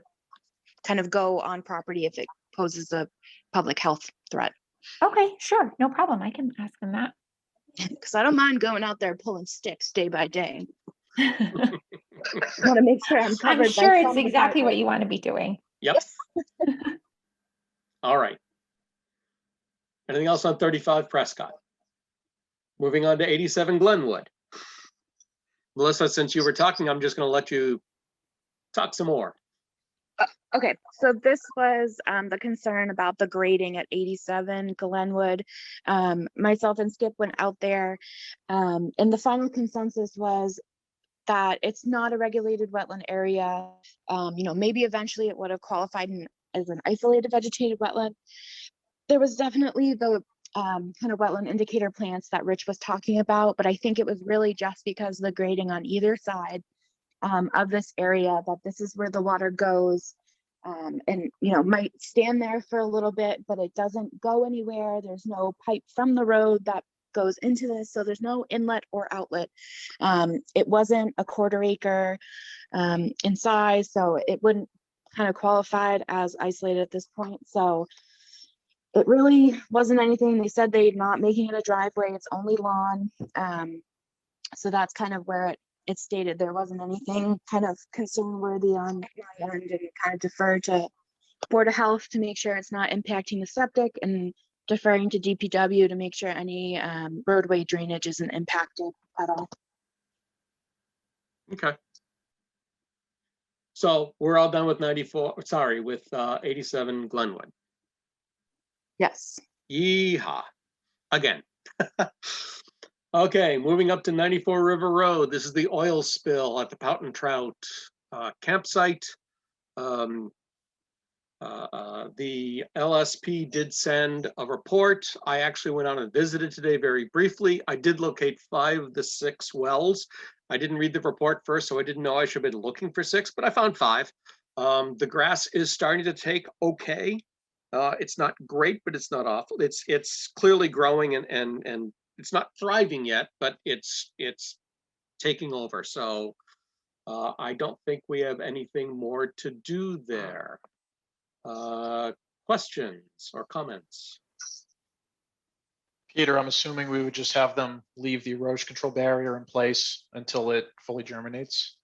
kind of go on property if it poses a public health threat. Okay, sure. No problem. I can ask them that. Because I don't mind going out there pulling sticks day by day. I want to make sure I'm covered. I'm sure by it's some exactly what department. you want to be doing. Yep. All right. Anything else on 35 Prescott? Moving on to 87 Glenwood. Melissa, since you were talking, I'm just going to let you talk some more. Okay, so this was the concern about the grading at 87 Glenwood. Myself and Skip went out there, and the final consensus was that it's not a regulated wetland area. Maybe eventually it would have qualified as an isolated vegetated wetland. There was definitely the kind of wetland indicator plants that Rich was talking about, but I think it was really just because the grading on either side of this area, that this is where the water goes, and might stand there for a little bit, but it doesn't go anywhere. There's no pipe from the road that goes into this, so there's no inlet or outlet. It wasn't a quarter acre in size, so it wouldn't kind of qualified as isolated at this point. So it really wasn't anything. They said they're not making it a driveway, it's only lawn. So that's kind of where it stated there wasn't anything kind of concern worthy on my end, and kind of defer to Board of Health to make sure it's not impacting the septic, and deferring to DPW to make sure any roadway drainage isn't impacted at all. Okay. So we're all done with 87 Glenwood. Yes. Yeehaw. Again. Okay, moving up to 94 River Road. This is the oil spill at the Pout and Trout campsite. The LSP did send a report. I actually went out and visited today very briefly. I did locate 5 of the 6 wells. I didn't read the report first, so I didn't know I should have been looking for 6, but I found 5. The grass is starting to take okay. It's not great, but it's not awful. It's clearly growing and it's not thriving yet, but it's taking over. So I don't think we have anything more to do there. Questions or comments? Peter, I'm assuming we would just have them leave the erosion control barrier in place until it fully germinates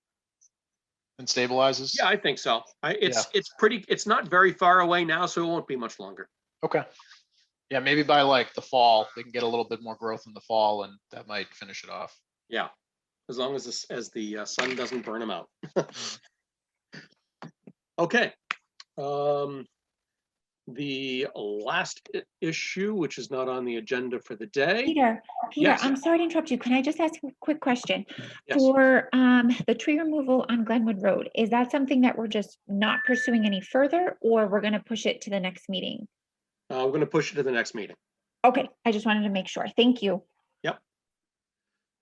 and stabilizes? Yeah, I think so. It's not very far away now, so it won't be much longer. Okay. Yeah, maybe by like the fall, they can get a little bit more growth in the fall and that might finish it off. Yeah, as long as the sun doesn't burn them out. Okay. The last issue, which is not on the agenda for the day. Peter, Yes. I'm sorry to interrupt you. Can I just ask a quick question? Yes. For the tree removal on Glenwood Road, is that something that we're just not pursuing any further, or we're gonna push it to the next meeting? We're going to push it to the next meeting. Okay, I just wanted to make sure. Thank you.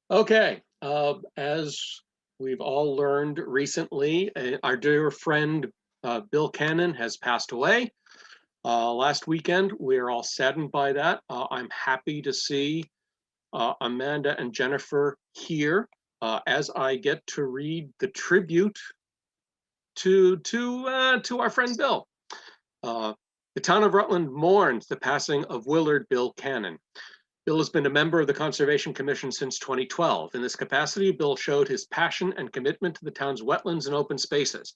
Okay, as we've all learned recently, our dear friend Bill Cannon has passed away last weekend. We're all saddened by that. I'm happy to see Amanda and Jennifer here as I get to read the tribute to our friend Bill. The town of Rutland mourns the passing of Willard Bill Cannon. Bill has been a member of the Conservation Commission since 2012. In this capacity, Bill showed his passion and commitment to the town's wetlands and open spaces.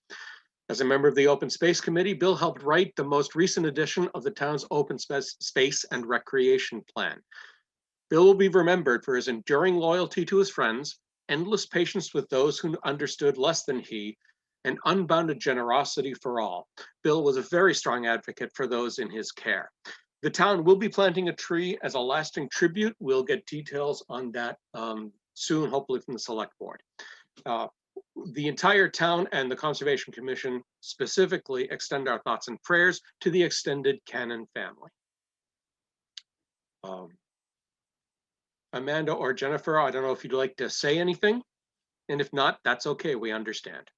As a member of the Open Space Committee, Bill helped write the most recent edition of the town's open space and recreation plan. Bill will be remembered for his enduring loyalty to his friends, endless patience with those who understood less than he, and unbounded generosity for all. Bill was a very strong advocate for those in his care. The town will be planting a tree as a lasting tribute. We'll get details on that soon, hopefully from the select board. The entire town and the Conservation Commission specifically extend our thoughts and prayers to the extended Cannon family. Amanda or Jennifer, I don't know if you'd like to say anything, and if not, that's okay, we understand.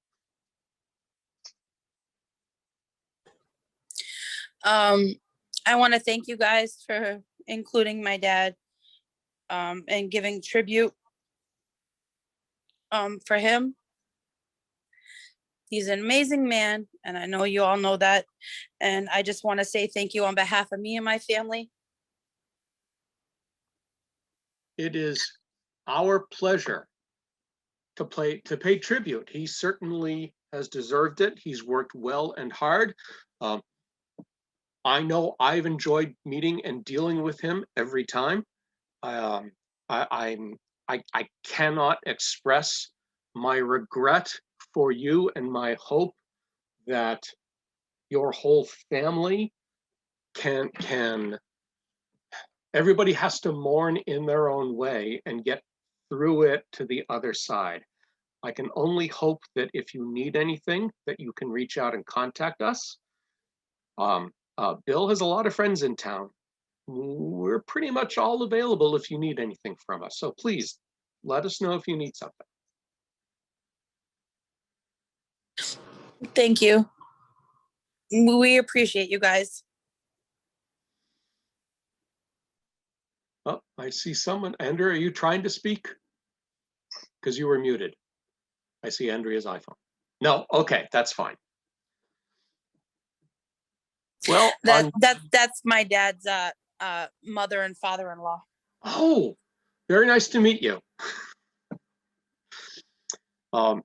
I want to thank you guys for including my dad and giving tribute for him. He's an amazing man, and I know you all know that. And I just want to say thank you on behalf of me and my family. It is our pleasure to pay tribute. He certainly has deserved it. He's worked well and hard. I know I've enjoyed meeting and dealing with him every time. I cannot express my regret for you and my hope that your whole family can everybody has to mourn in their own way and get through it to the other side. I can only hope that if you need anything, that you can reach out and contact us. Bill has a lot of friends in town. We're pretty much all available if you need anything from us. So please let us know if you need something. Thank you. We appreciate you guys. Oh, I see someone. Andrew, are you trying to speak? Because you were muted. I see Andrea's iPhone. No, okay, that's fine. Well, that's my dad's mother and father-in-law. Oh, very nice to meet you.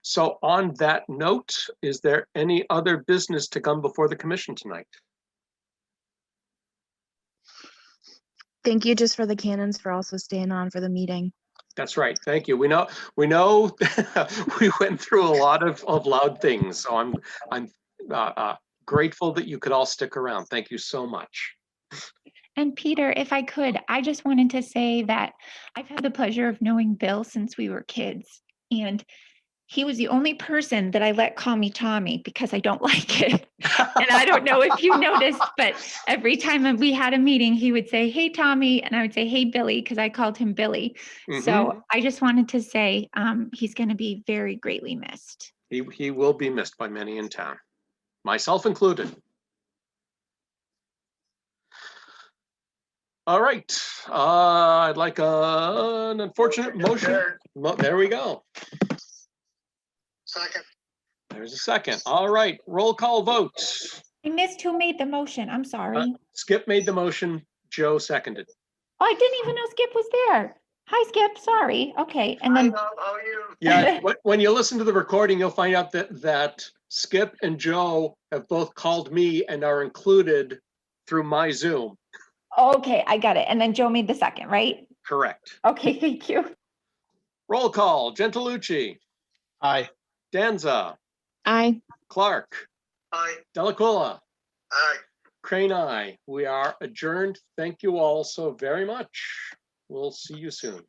So on that note, is there any other business to come before the commission tonight? Thank you just for the Cannons for also staying on for the meeting. That's right. Thank you. We know we went through a lot of loud things. So I'm grateful that you could all stick around. Thank you so much. And Peter, if I could, I just wanted to say that I've had the pleasure of knowing Bill since we were kids. And he was the only person that I let call me Tommy because I don't like it. And I don't know if you noticed, but every time we had a meeting, he would say, "Hey, Tommy." And I would say, "Hey, Billy," because I called him Billy. Mm-hmm. So I just wanted to say he's going to be very greatly missed. He will be missed by many in town, myself included. All right. I'd like an unfortunate motion. There we go. Second. There's a second. All right. Roll call vote. I missed who made the motion. I'm sorry. Skip made the motion. Joe seconded. Oh, I didn't even know Skip was there. Hi, Skip, sorry. Okay, and then, How are you? Yeah, when you listen to the recording, you'll find out that Skip and Joe have both called me and are included through my Zoom. okay, I got it. And then Joe made the second, right? Correct. Okay, thank you. Roll call, Gentilucci, Aye. Danza, Aye. Clark, Aye. Delaquila, Aye. Crane, aye. We are adjourned. Thank you all so very much. We'll see you soon.